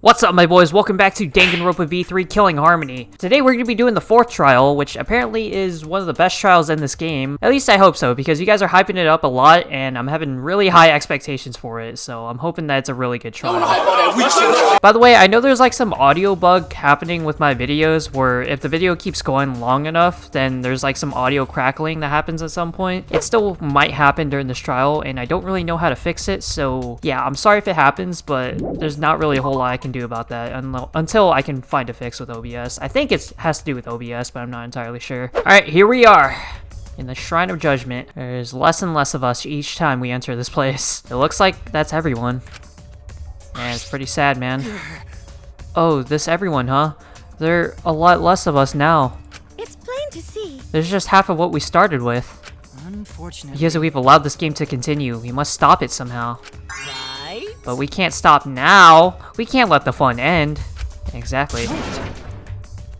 What's up, my boys? Welcome back to Danganronpa V3 Killing Harmony. Today we're going to be doing the 4th trial, which apparently is one of the best trials in this game. At least I hope so, because you guys are hyping it up a lot, and I'm having really high expectations for it, so I'm hoping that it's a really good trial. By the way, I know there's like some audio bug happening with my videos, where if the video keeps going long enough, then there's like some audio crackling that happens at some point. It still might happen during this trial, and I don't really know how to fix it, so yeah, I'm sorry if it happens, but there's not really a whole lot I can do about that until I can find a fix with OBS. I think it has to do with OBS, but I'm not entirely sure. Alright, here we are in the Shrine of Judgment. There's less and less of us each time we enter this place. It looks like that's everyone. Man, it's pretty sad, man. Oh, this everyone, huh? There are a lot less of us now. It's plain to see. There's just half of what we started with. Unfortunately. Because we've allowed this game to continue, we must stop it somehow. Right? But we can't stop now. We can't let the fun end. Exactly.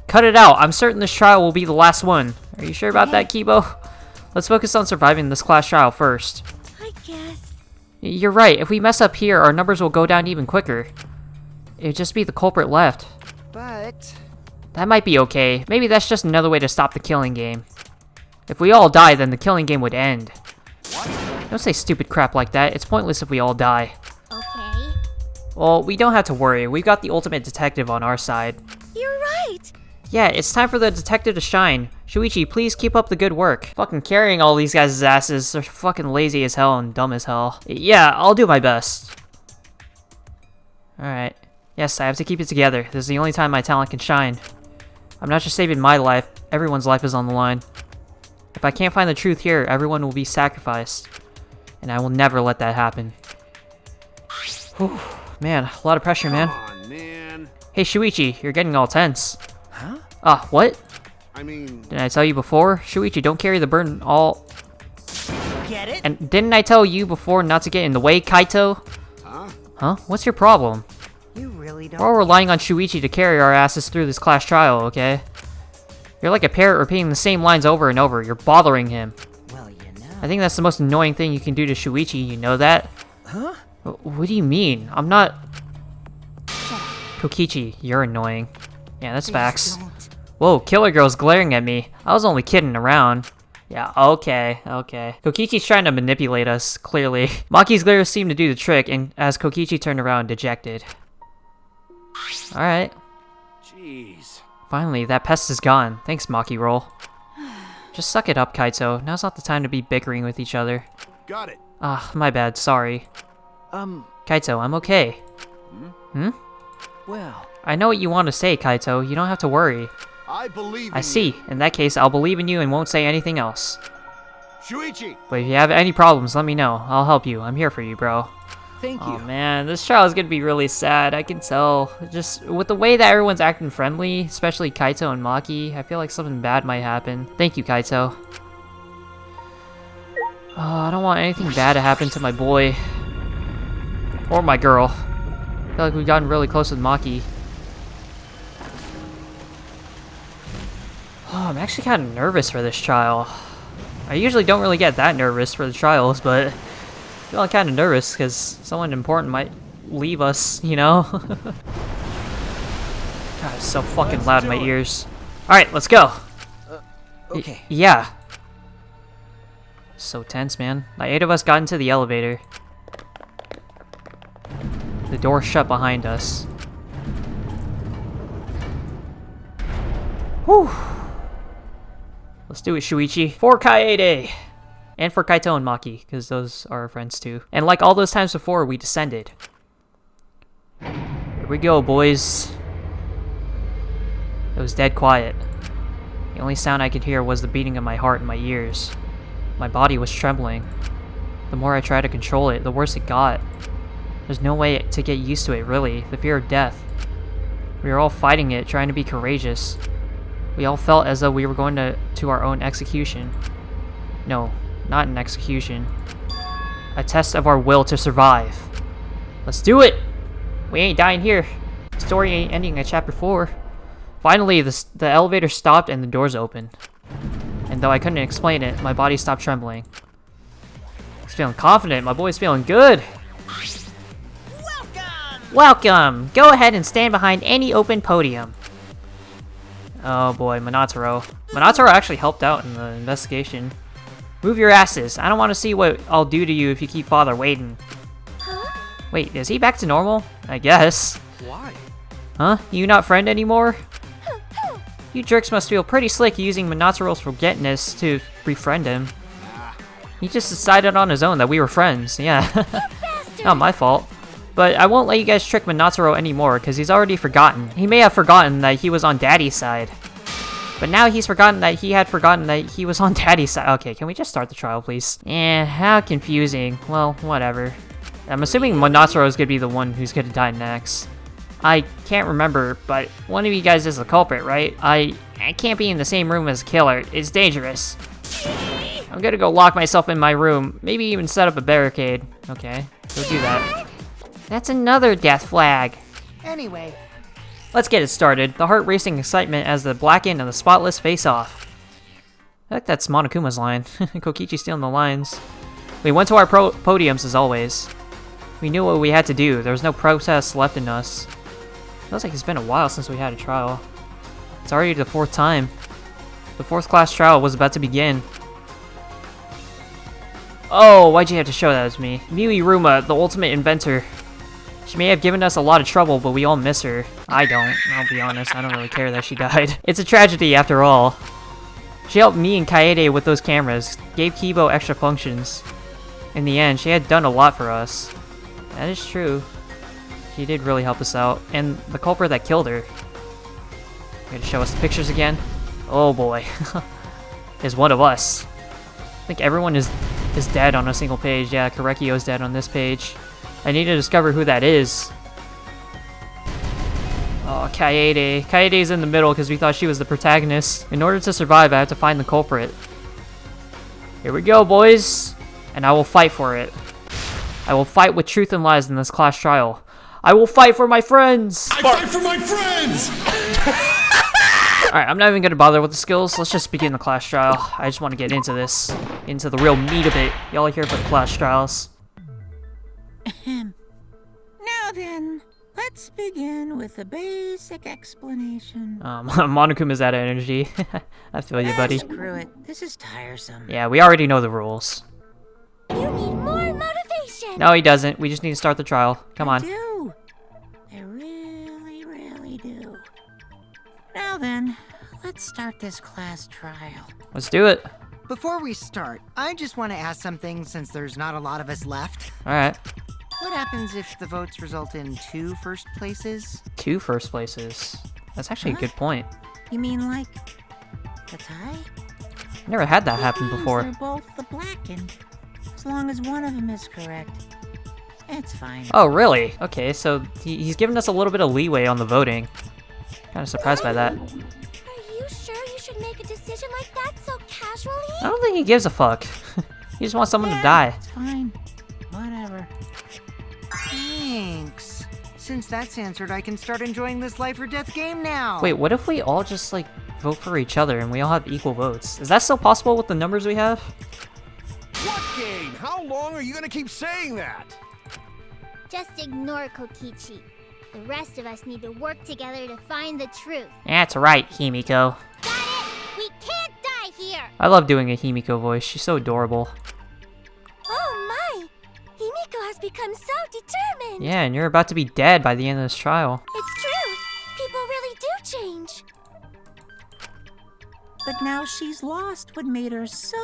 Cut it out. I'm certain this trial will be the last one. Are you sure about that, Kibo? Let's focus on surviving this class trial first. I guess. You're right. If we mess up here, our numbers will go down even quicker. It'd just be the culprit left. But That might be okay. Maybe that's just another way to stop the killing game. If we all die, then the killing game would end. Don't say stupid crap like that. It's pointless if we all die. okay. Well, we don't have to worry. We've got the ultimate detective on our side. You're right. Yeah, it's time for the detective to shine. Shuichi, please keep up the good work. Fucking carrying all these guys' asses. They're fucking lazy as hell and dumb as hell. Yeah, I'll do my best. Alright. Yes, I have to keep it together. This is the only time my talent can shine. I'm not just saving my life. Everyone's life is on the line. If I can't find the truth here, everyone will be sacrificed. And I will never let that happen. Whew. Man, a lot of pressure, man. Come on, man. Hey, Shuichi, you're getting all tense. Huh? What? I mean, Didn't I tell you before? Shuichi, don't carry the burden all... Get it? And didn't I tell you before not to get in the way, Kaito? huh? Huh? What's your problem? You really don't. We're all relying on Shuichi to carry our asses through this class trial, okay? You're like a parrot repeating the same lines over and over. You're bothering him. Well, you know. I think that's the most annoying thing you can do to Shuichi, you know that? Huh? What do you mean? I'm not... Kokichi, you're annoying. Yeah, that's facts. Don't. Whoa, Killer Girl's glaring at me. I was only kidding around. Yeah, okay. Kokichi's trying to manipulate us, clearly. Maki's glare seemed to do the trick, and as Kokichi turned around, dejected. Alright. Jeez. Finally, that pest is gone. Thanks, Maki Roll. Just suck it up, Kaito. Now's not the time to be bickering with each other. Got it. Ah, my bad, sorry. Kaito, I'm okay. Well. I know what you want to say, Kaito. You don't have to worry. I believe in I see. In that case, I'll believe in you and won't say anything else. Shuichi. But if you have any problems, let me know. I'll help you. I'm here for you, bro. Thank Oh man, this trial is gonna be really sad, I can tell. Just with the way that everyone's acting friendly, especially Kaito and Maki, I feel like something bad might happen. Thank you, Kaito. Oh, I don't want anything bad to happen to my boy. Or my girl. I feel like we've gotten really close with Maki. Oh, I'm actually kind of nervous for this trial. I usually don't really get that nervous for the trials, but I'm feeling kind of nervous because someone important might leave us, you know? God, it's so fucking loud in my ears. Alright, let's go. Okay. Yeah. So tense, man. Like 8 of us got into the elevator. The door shut behind us. Whew. Let's do it, Shuichi. For Kaede! And for Kaito and Maki, because those are our friends too. And like all those times before, we descended. Here we go, boys. It was dead quiet. The only sound I could hear was the beating of my heart in my ears. My body was trembling. The more I tried to control it, the worse it got. There's no way to get used to it, really. The fear of death. We were all fighting it, trying to be courageous. We all felt as though we were going to our own execution. No, not an execution. A test of our will to survive. Let's do it! We ain't dying here. The story ain't ending at chapter 4. Finally, the elevator stopped and the doors opened. And though I couldn't explain it, my body stopped trembling. I was feeling confident. My boy's feeling good. Welcome. Welcome! Go ahead and stand behind any open podium. Oh boy, Monotaro. Monotaro actually helped out in the investigation. Move your asses. I don't want to see what I'll do to you if you keep Father waiting. Huh? Wait, is he back to normal? I guess. Why? Huh? You not friend anymore? You jerks must feel pretty slick using Monotaro's forgetness to befriend him. He just decided on his own that we were friends, yeah. Not my fault. But I won't let you guys trick Monotaro anymore, because he's already forgotten. He may have forgotten that he was on Daddy's side. But now he's forgotten that he had forgotten that he was on Daddy's side. Okay, can we just start the trial, please? How confusing. Well, whatever. I'm assuming Monotaro is going to be the one who's going to die next. I can't remember, but one of you guys is the culprit, right? I can't be in the same room as a killer. It's dangerous. I'm gonna go lock myself in my room. Maybe even set up a barricade. Okay, go do that. That's another death flag. Anyway, Let's get it started. The heart-racing excitement as the blackened and the spotless face off. I think that's Monokuma's line. Kokichi stealing the lines. We went to our podiums as always. We knew what we had to do. There was no protest left in us. Feels like it's been a while since we had a trial. It's already the 4th time. The 4th class trial was about to begin. Oh, why'd you have to show that as me? Miui Ruma, the ultimate inventor. She may have given us a lot of trouble, but we all miss her. I don't, I'll be honest. I don't really care that she died. It's a tragedy after all. She helped me and Kaede with those cameras, gave Kibo extra functions. In the end, she had done a lot for us. That is true. She did really help us out. And the culprit that killed her. You gonna show us the pictures again? Oh boy. Is one of us. I think everyone is dead on a single page. Yeah, Korekio's dead on this page. I need to discover who that is. Oh, Kaede. Kaede's in the middle because we thought she was the protagonist. In order to survive, I have to find the culprit. Here we go, boys. And I will fight for it. I will fight with truth and lies in this class trial. I will fight for my friends! I fight for my friends! Alright, I'm not even gonna bother with the skills. Let's just begin the class trial. I just want to get into this. Into the real meat of it. Y'all are here for the class trials. Now then, let's begin with a basic explanation. Monokuma's out of energy. I feel you, buddy. screw it. This is tiresome. Yeah, we already know the rules. You need more motivation! No, he doesn't. We just need to start the trial. Come on. I do. I really, really do. Now then, let's start this class trial. Let's do it. Before we start, I just want to ask something since there's not a lot of us left. Alright. What happens if the votes result in 2 first places? 2 first places. That's actually a good point. You mean like a tie? Never had that happen Means before. They're both the blackened. As long as one of them is correct, it's fine. Oh, really? Okay, so he's giving us a little bit of leeway on the voting. Kind of surprised by that. Are you sure you should make a decision like that so casually? I don't think he gives a fuck. He just wants someone to die. It's fine. Whatever. Thanks. Since that's answered, I can start enjoying this life or death game now. Wait, what if we all just, like, vote for each other and we all have equal votes? Is that still possible with the numbers we have? What game? How long are you gonna keep saying that? Just ignore Kokichi. The rest of us need to work together to find the truth. That's right, Himiko. Got it? We can't die here! I love doing a Himiko voice. She's so adorable. Oh my! Himiko has become so determined! Yeah, and you're about to be dead by the end of this trial. It's true! People really do change! But now she's lost what made her so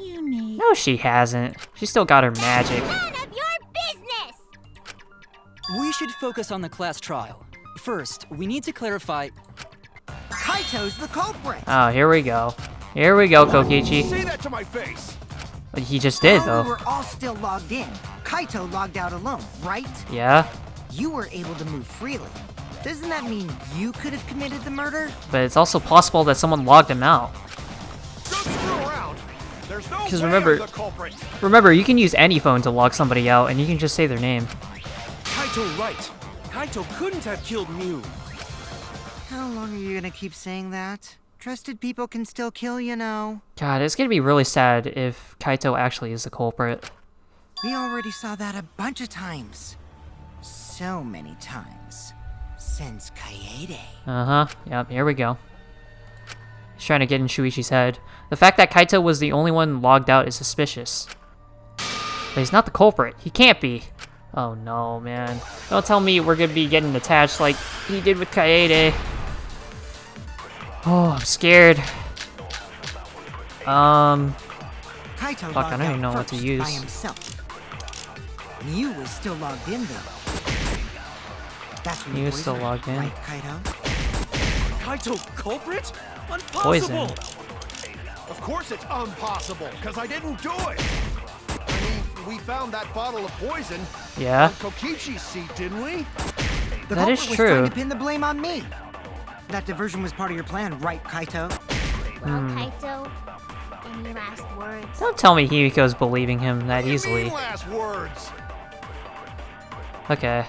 unique. No, she hasn't. She's still got her magic. None of your business! We should focus on the class trial. First, we need to clarify. Kaito's the culprit. Oh, here we go. Here we go, Kokichi. Say that to my face! But he just did, While we though. were all still logged in, Kaito logged out alone, right? Yeah, You were able to move freely. Doesn't that mean you could have committed the murder? but it's also possible that someone logged him out. Don't screw around! There's no 'Cause way remember- I'm the culprit! Remember, you can use any phone to log somebody out, and you can just say their name. Kaito right. Kaito couldn't have killed Mew. How long are you gonna keep saying that? Trusted people can still kill, you know. God, it's gonna be really sad if Kaito actually is the culprit. We already saw that a bunch of times. so many times. Since Kaede. Uh-huh. Yep, here we go. He's trying to get in Shuichi's head. The fact that Kaito was the only one logged out is suspicious. But he's not the culprit. He can't be. Oh no, man. Don't tell me we're gonna be getting attached like he did with Kaede. Oh, I'm scared. Kaito Fuck, I logged don't even out know what to first use. by himself. Mew was still logged in though. That's when Mew was still poisoned, logged in. right, Kaito? Kaito culprit? Impossible! Poison. Of course it's impossible, because I didn't do it! I mean, we found that bottle of poison Yeah, on Kokichi's seat, didn't we? The that is culprit was true. trying to pin the blame on me. That diversion was part of your plan, right, Kaito? Well, Kaito, any last words? Don't tell me Himiko's believing him that What do you easily. mean last words? Okay.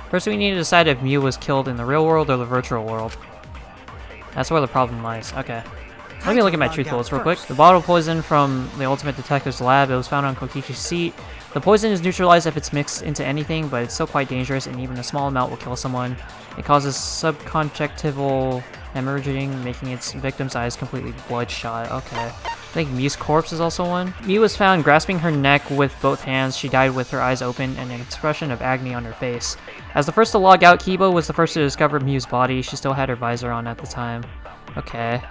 First we need to decide if Mew was killed in the real world or the virtual world. That's where the problem lies. Okay. Let me look at my truth bullets real quick. The bottle of poison from the Ultimate Detective's lab, it was found on Kokichi's seat. The poison is neutralized if it's mixed into anything, but it's still quite dangerous, and even a small amount will kill someone. It causes subconjunctival hemorrhaging, making its victim's eyes completely bloodshot. Okay. I think Mew's corpse is also one. Mew was found grasping her neck with both hands. She died with her eyes open and an expression of agony on her face. As the first to log out, Kiba was the first to discover Mew's body. She still had her visor on at the time. Okay.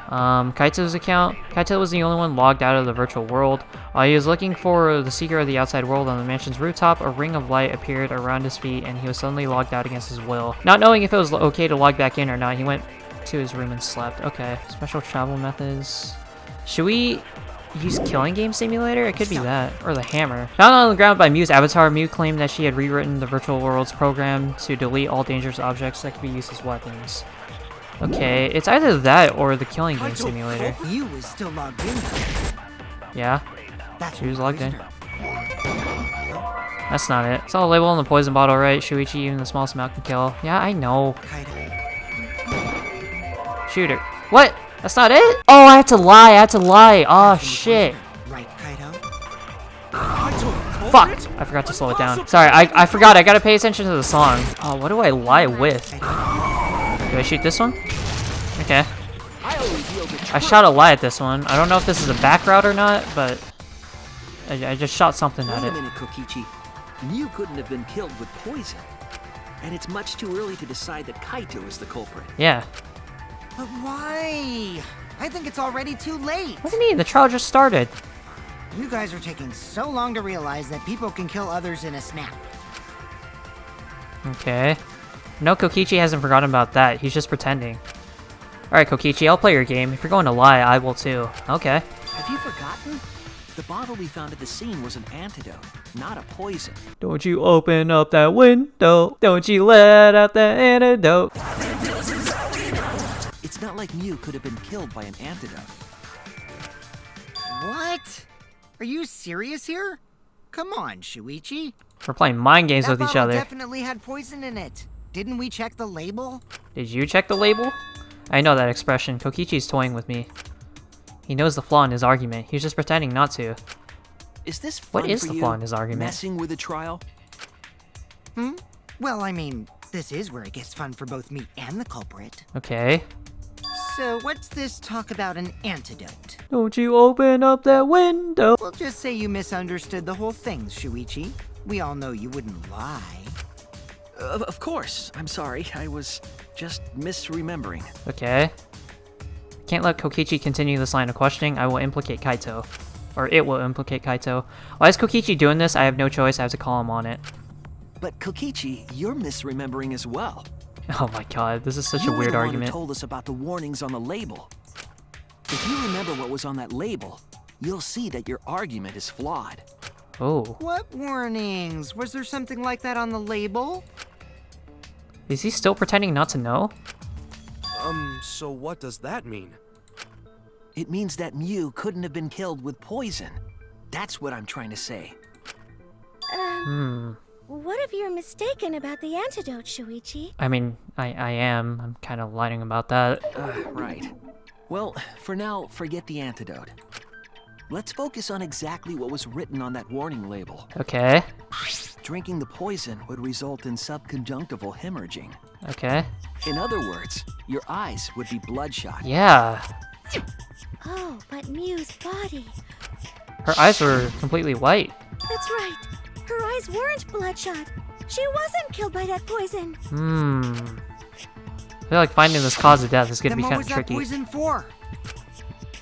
Kaito's account. Kaito was the only one logged out of the virtual world. While he was looking for the secret of the outside world on the mansion's rooftop, a ring of light appeared around his feet and he was suddenly logged out against his will. Not knowing if it was okay to log back in or not, he went to his room and slept. Okay. Special travel methods. Should we use Killing Game Simulator? It could be that. Or the hammer. Found on the ground by Mew's avatar, Mew claimed that she had rewritten the virtual world's program to delete all dangerous objects that could be used as weapons. Okay, it's either that or the Killing Game Simulator. Mew was still logged in though. Yeah, That's she was when logged in. poisoned her. That's not it. Saw the label on the poison bottle, right? Shuichi, even the smallest amount can kill. Yeah, I know. Kaito. Shoot her. What? That's not it? Oh, I had to lie. I had to lie. Oh, That's when shit. poisoned her, right, Kaito? Kaito Fuck. culprit? I forgot to slow it down. Sorry, I forgot. I gotta pay attention to the song. Oh, what do I lie with? Do I shoot this one? Okay. I always yield to I shot a lie at this one. I don't know if this is a back route or not, but I just shot something at Wait a it. minute, Kokichi. Mew couldn't have been killed with poison. And it's much too early to decide that Kaito is the culprit. Yeah. But why? I think it's already too late. What do you mean? The trial just started. You guys are taking so long to realize that people can kill others in a snap. Okay. No, Kokichi hasn't forgotten about that. He's just pretending. Alright, Kokichi, I'll play your game. If you're going to lie, I will too. Okay. Have you forgotten? The bottle we found at the scene was an antidote, not a poison. Don't you open up that window. Don't you let out that antidote. It's not like Mew could have been killed by an antidote. What? Are you serious here? Come on, Shuichi. We're playing mind games That with each bottle other. definitely had poison in it. Didn't we check the label? Did you check the label? I know that expression. Kokichi's toying with me. He knows the flaw in his argument. He's just pretending not to. Is this fun What is for the you, flaw in his argument? messing with the trial? Well, I mean, this is where it gets fun for both me and the culprit. Okay. So what's this talk about an antidote? Don't you open up that window. We'll just say you misunderstood the whole thing, Shuichi. We all know you wouldn't lie. Of course. I'm sorry. I was just misremembering. Okay. Can't let Kokichi continue this line of questioning. I will implicate Kaito. Or it will implicate Kaito. Why is Kokichi doing this? I have no choice. I have to call him on it. But Kokichi, you're misremembering as well. Oh my god, this is such You a were weird the one who argument. told us about the warnings on the label. If you remember what was on that label, you'll see that your argument is flawed. Oh. What warnings? Was there something like that on the label? Is he still pretending not to know? So what does that mean? It means that Mew couldn't have been killed with poison. That's what I'm trying to say. What if you're mistaken about the antidote, Shuichi? I mean, I am. I'm kind of lying about that. Right. Well, for now, forget the antidote. Let's focus on exactly what was written on that warning label. Okay. Drinking the poison would result in subconjunctival hemorrhaging. Okay. In other words, your eyes would be bloodshot. Yeah. Oh, but Mew's body. Her eyes were completely white. That's right. Her eyes weren't bloodshot. She wasn't killed by that poison. I feel like finding this cause of death is gonna Then be what kind was of that tricky. poison for?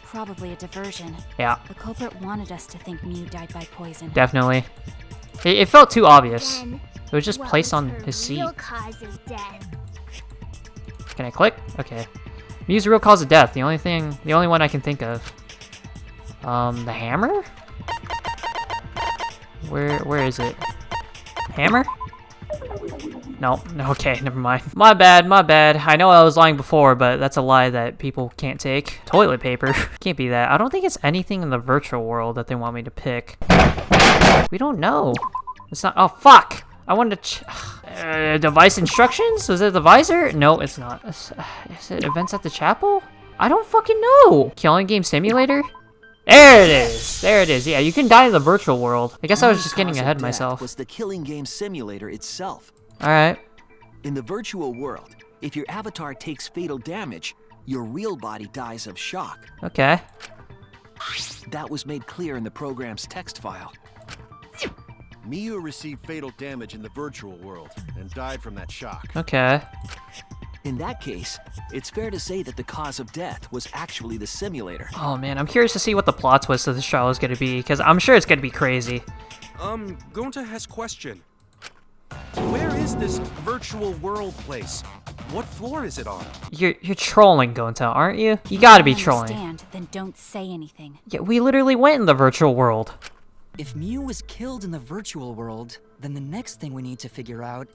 Probably a diversion. Yeah, The culprit wanted us to think Mew died by poison. definitely. It felt too obvious. Then, It was just what placed was on her his seat. real cause of death? Can I click? Okay. Mew's real cause of death. The only one I can think of. The hammer? Where is it? Hammer? No, okay, never mind. My bad. I know I was lying before, but that's a lie that people can't take. Toilet paper. Can't be that. I don't think it's anything in the virtual world that they want me to pick. We don't know. It's not. Oh, fuck! I wanted to device instructions? Was it the visor? No, it's not. Is it events at the chapel? I don't fucking know. Killing game simulator? There it is. There it is. Yeah, you can die in the virtual world. I guess I was just getting Cause ahead of death myself. Was the killing game simulator itself. Alright. In the virtual world, if your avatar takes fatal damage, your real body dies of shock. Okay. That was made clear in the program's text file. Mew received fatal damage in the virtual world and died from that shock. Okay. In that case, it's fair to say that the cause of death was actually the simulator. Oh man, I'm curious to see what the plot twist of this trial is going to be, because I'm sure it's going to be crazy. Gonta has question. Where is this virtual world place? What floor is it on? You're trolling, Gonta, aren't you? You gotta be If you trolling. understand, then don't say anything. Yeah, we literally went in the virtual world. If Mew was killed in the virtual world, then the next thing we need to figure out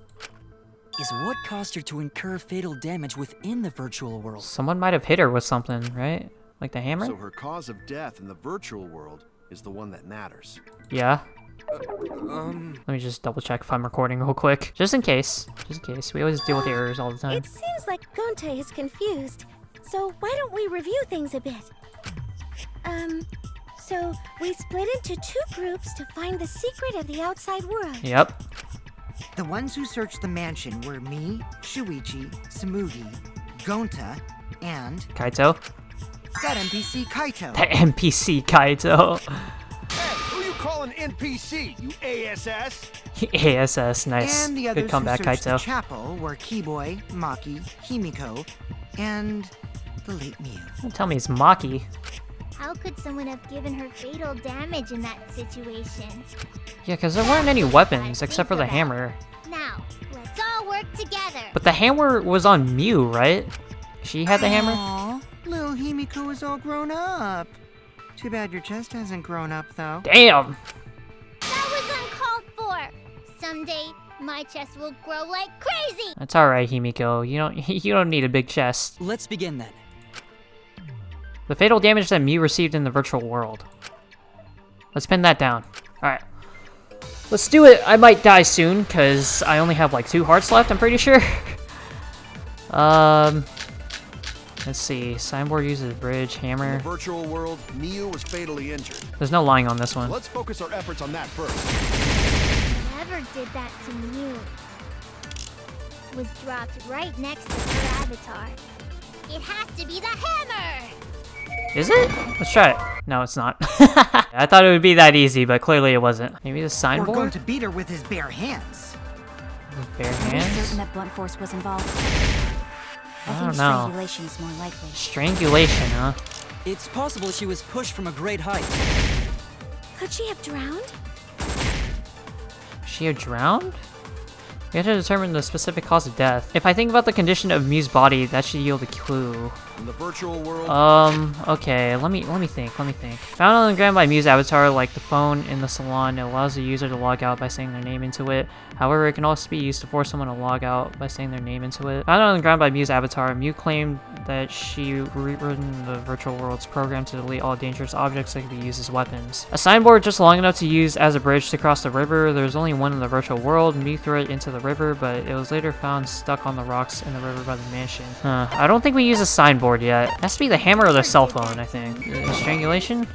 is what caused her to incur fatal damage within the virtual world. Someone might have hit her with something, right? Like the hammer? So her cause of death in the virtual world is the one that matters. Yeah. Let me just double check if I'm recording real quick. Just in case. Just in case. We always deal with errors all the time. It seems like Gonta is confused. So why don't we review things a bit? So we split into 2 groups to find the secret of the outside world. Yep. The ones who searched the mansion were me, Shuichi, Samugi, Gonta, and Kaito. that NPC Kaito. That NPC Kaito. Hey, who you calling NPC, you ASS? ASS, nice. And the Good others who comeback, searched the Kaito. chapel were Keyboy, Maki, Himiko, and the late Mew. Don't tell me it's Maki. How could someone have given her fatal damage in that situation? Yeah, because there weren't any weapons except for the hammer. Now, let's all work together. But the hammer was on Mew, right? She had the hammer? Aw, little Himiko is all grown up. Too bad your chest hasn't grown up, though. Damn! That was uncalled for. Someday, my chest will grow like crazy. That's alright, Himiko. You don't need a big chest. Let's begin then. The fatal damage that Mew received in the virtual world. Let's pin that down. Alright. Let's do it. I might die soon, because I only have like 2 hearts left, I'm pretty sure. Let's see. Signboard uses bridge, In hammer. the virtual world, Mew was fatally injured. There's no lying on this one. Let's focus our efforts on that first. Whoever did that to Mew was dropped right next to her avatar. It has to be the hammer! Is it? Let's try it. No, it's not. I thought it would be that easy, but clearly it wasn't. Maybe the We're going signboard? to beat her with his bare hands. With bare Are we hands? certain that blunt force was involved? I think don't know. strangulation is more likely. Strangulation, huh? It's possible she was pushed from a great height. Could she have drowned? She had drowned? We have to determine the specific cause of death. If I think about the condition of Mew's body, that should yield a clue. In the virtual world, Okay, let me think. Found on the ground by Mew's avatar, like the phone in the salon, it allows the user to log out by saying their name into it. However, it can also be used to force someone to log out by saying their name into it. Found on the ground by Mew's avatar, Mew claimed that she rewritten the virtual world's program to delete all dangerous objects that could be used as weapons. A signboard just long enough to use as a bridge to cross the river. There's only one in the virtual world. Mew threw it into the river, but it was later found stuck on the rocks in the river by the mansion. I don't think we use a signboard yet. It has to be the hammer or the cell phone, I think. Strangulation?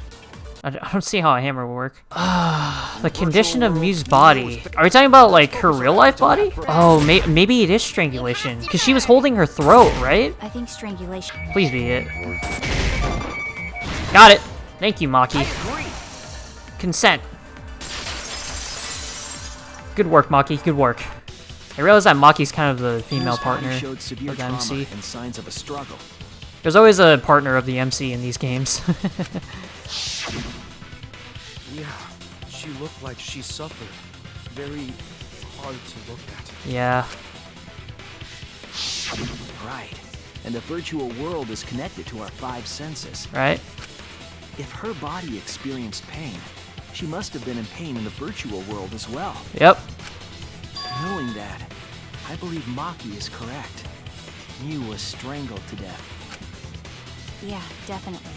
I don't see how a hammer will work. The condition of Miu's body. Are we talking about, like, her real-life body? Oh, maybe it is strangulation. Because she was holding her throat, right? I think strangulation. Please be it. Got it. Thank you, Maki. Consent. Good work, Maki. Good work. I realize that Maki's kind of the female partner Showed severe of the trauma MC. and signs of a struggle. There's always a partner of the MC in these games. Yeah, she looked like she suffered. Very hard to look at. Yeah. Right. And the virtual world is connected to our 5 senses. Right? If her body experienced pain, she must have been in pain in the virtual world as well. Yep. Knowing that, I believe Maki is correct. Miu was strangled to death. Yeah, definitely.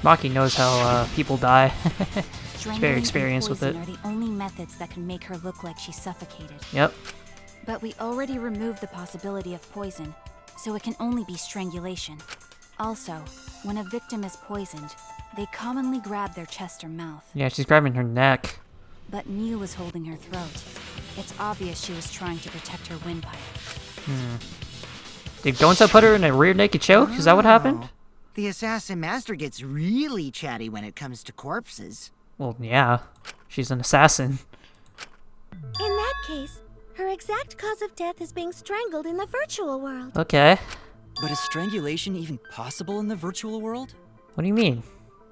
Maki knows how people die. She's Strangling very and experienced with it. poison are the only methods that can make her look like she suffocated. Yep. But we already removed the possibility of poison, so it can only be strangulation. Also, when a victim is poisoned, they commonly grab their chest or mouth. Yeah, she's grabbing her neck. But Miu was holding her throat. It's obvious she was trying to protect her windpipe. Did Gonta put her in a rear naked choke? Is that what happened? Oh. The Assassin Master gets really chatty when it comes to corpses. Well, yeah. She's an assassin. In that case, her exact cause of death is being strangled in the virtual world. Okay. But is strangulation even possible in the virtual world? What do you mean?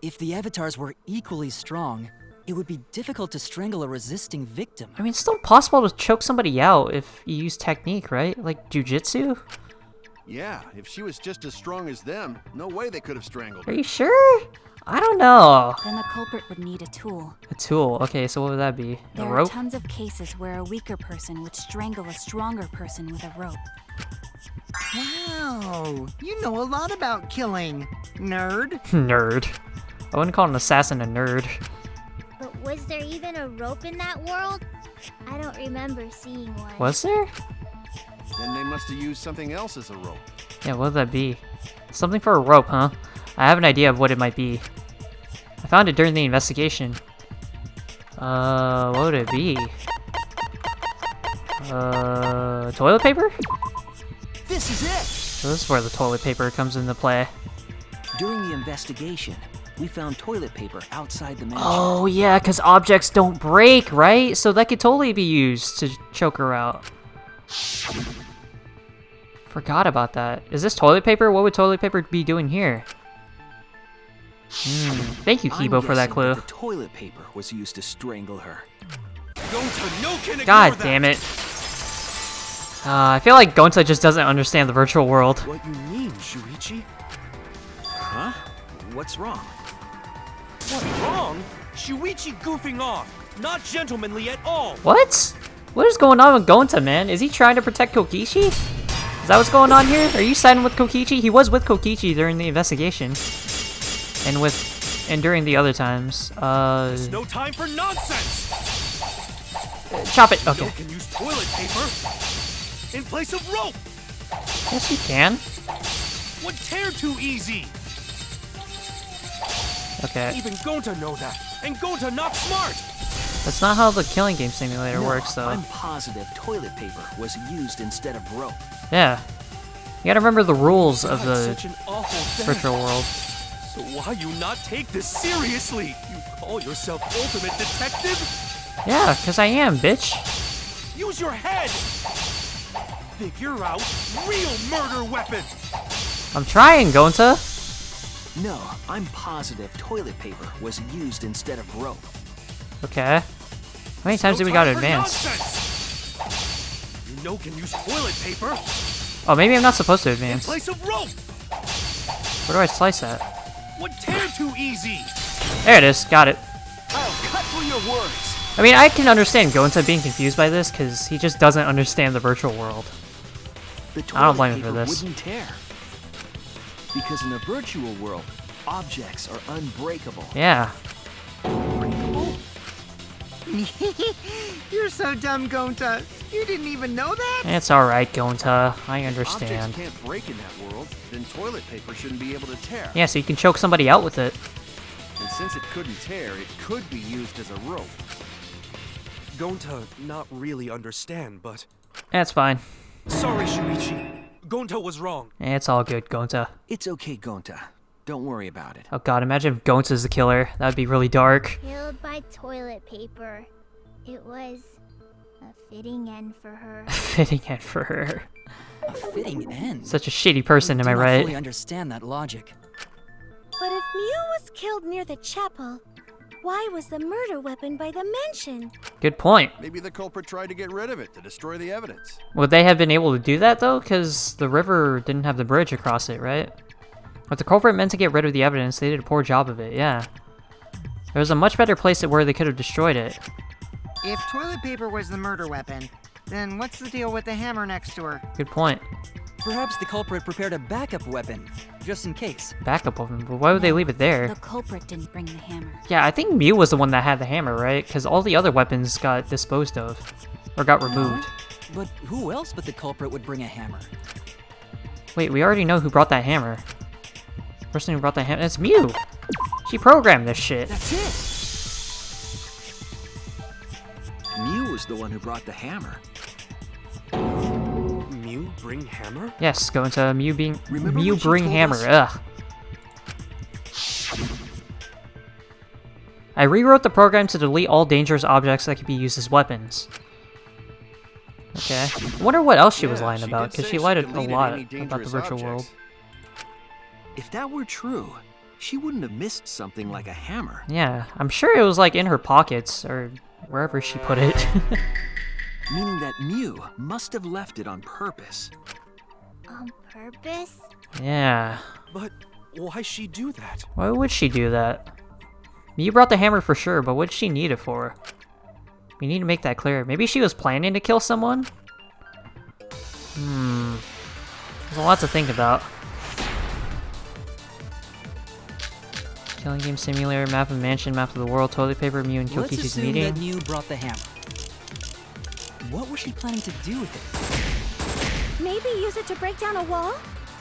If the avatars were equally strong, it would be difficult to strangle a resisting victim. I mean, it's still possible to choke somebody out if you use technique, right? Like jujitsu? Yeah, if she was just as strong as them, no way they could have strangled Are her. you sure? I don't know. Then the culprit would need a tool. A tool. Okay, so what would that be? A There are rope? tons of cases where a weaker person would strangle a stronger person with a rope. Wow, you know a lot about killing, nerd. Nerd. I wouldn't call an assassin a nerd. But was there even a rope in that world? I don't remember seeing one. Was there? Then they must have used something else as a rope. Yeah, what would that be? Something for a rope, huh? I have an idea of what it might be. I found it during the investigation. What would it be? Toilet paper? This is it! So this is where the toilet paper comes into play. During the investigation, we found toilet paper outside the mansion. Oh yeah, because objects don't break, right? So that could totally be used to choke her out. Forgot about that. Is this toilet paper? What would toilet paper be doing here? Thank you, Kibo, for that I'm clue. guessing the toilet paper was used to strangle her. God damn it. I feel like Gonta just doesn't understand the virtual world. What you mean, Shuichi? Huh? What's wrong? What wrong? Shuichi goofing off. Not gentlemanly at all. What? What is going on with Gonta, man? Is he trying to protect Kokichi? Is that what's going on here? Are you siding with Kokichi? He was with Kokichi during the investigation. And during the other times. There's no time for nonsense. Chop it. Okay. You can use toilet paper in place of rope. Yes, you can. Would tear too easy. Okay. Even Gonta know that. And Gonta not smart. That's not how the killing game simulator No, works, though. I'm positive toilet paper was used instead of rope. Yeah. You gotta remember the rules of the Such an awful death. virtual world. So why you not take this seriously? You call yourself ultimate detective? Yeah, because I am, bitch. Use your head. Figure out real murder weapon. I'm trying, Gonta. No, I'm positive toilet paper was used instead of rope. Okay. How many times do we gotta time for advance? nonsense. You know can use toilet paper Oh, maybe I'm not supposed to in advance. place of rope. Where do I slice at? Would tear too easy. There it is. Got it. I'll cut through your words. I mean, I can understand Gonta being confused by this, because he just doesn't understand the virtual world. The I don't toilet blame him for paper this. wouldn't tear. Because in the virtual world, objects are unbreakable. Yeah. Unbreakable? You're so dumb, Gonta. You didn't even know that? It's alright, Gonta. I Objects understand. can't break in that world, then toilet paper shouldn't be able to tear. Yeah, so you can choke somebody out with it. And since it couldn't tear, it could be used as a rope. Gonta not really understand, but... That's fine. Sorry, Shuichi. Gonta was wrong. It's all good, Gonta. It's okay, Gonta. Don't worry about it. Oh god, imagine if Gonta's the killer. That'd be really dark. Killed by toilet paper. It was a fitting end for her. Fitting end for her. A fitting end? Such a shitty person, am I I right? fully understand that logic. But if Mew was killed near the chapel, why was the murder weapon by the mansion? Good point. Maybe the culprit tried to get rid of it to destroy the evidence. Would they have been able to do that, though? Because the river didn't have the bridge across it, right? If the culprit meant to get rid of the evidence, they did a poor job of it, yeah. There was a much better place where they could have destroyed it. If toilet paper was the murder weapon, then what's the deal with the hammer next to her? Good point. Perhaps the culprit prepared a backup weapon, just in case. Backup of them, but why would they leave it there? The culprit didn't bring the hammer. Yeah, I think Mew was the one that had the hammer, right? Because all the other weapons got disposed of. Or got removed. But who else but the culprit would bring a hammer? Wait, we already know who brought that hammer. The person who brought that hammer, it's Mew! She programmed this shit. That's it! Mew was the one who brought the hammer. Mew bring hammer? Yes, go into Mew being Remember Mew what she bring told hammer. us? Ugh. I rewrote the program to delete all dangerous objects that could be used as weapons. Okay. I wonder what else she was lying about, because she lied a lot about the virtual world. If that were true, she wouldn't have missed something like a hammer. Yeah, I'm sure it was like in her pockets, or wherever she put it. Meaning that Mew must have left it on purpose. On purpose? Yeah. But why she do that? Why would she do that? Mew brought the hammer for sure, but what did she need it for? We need to make that clear. Maybe she was planning to kill someone? There's a lot to think about. Killing game simulator, map of mansion, map of the world, toilet paper, Mew and Let's Kokichi's assume meeting. that Mew brought the hammer. What was she planning to do with it? Maybe use it to break down a wall?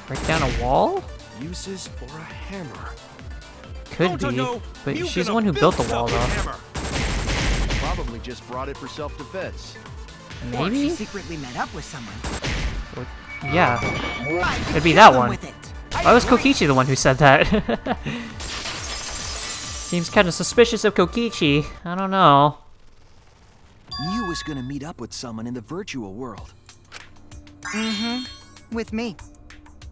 Break down a wall? Uses for a hammer. Could be, no. but Mew she's the gonna one who built the build wall, stuff with though. hammer. Probably just brought it for self-defense. Or she Maybe? secretly met up with someone. Yeah, I could it'd be kill that them one. with it. Why was Kokichi the one who said that? Seems kind of suspicious of Kokichi. I don't know. Mew was gonna meet up with someone in the virtual world. With me.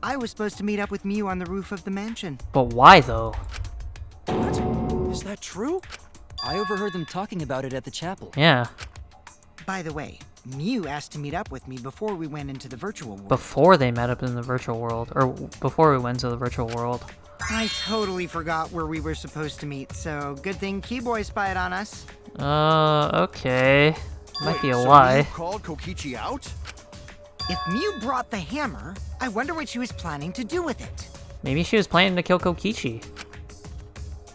I was supposed to meet up with Mew on the roof of the mansion. But why, though? What? Is that true? I overheard them talking about it at the chapel. Yeah, By the way, Mew asked to meet up with me before we went into the virtual world. before they met up in the virtual world. Or before we went to the virtual world. I totally forgot where we were supposed to meet, so good thing Keyboy spied on us. Okay. Might be a so lie. You called Kokichi out? If Mew brought the hammer, I wonder what she was planning to do with it. Maybe she was planning to kill Kokichi.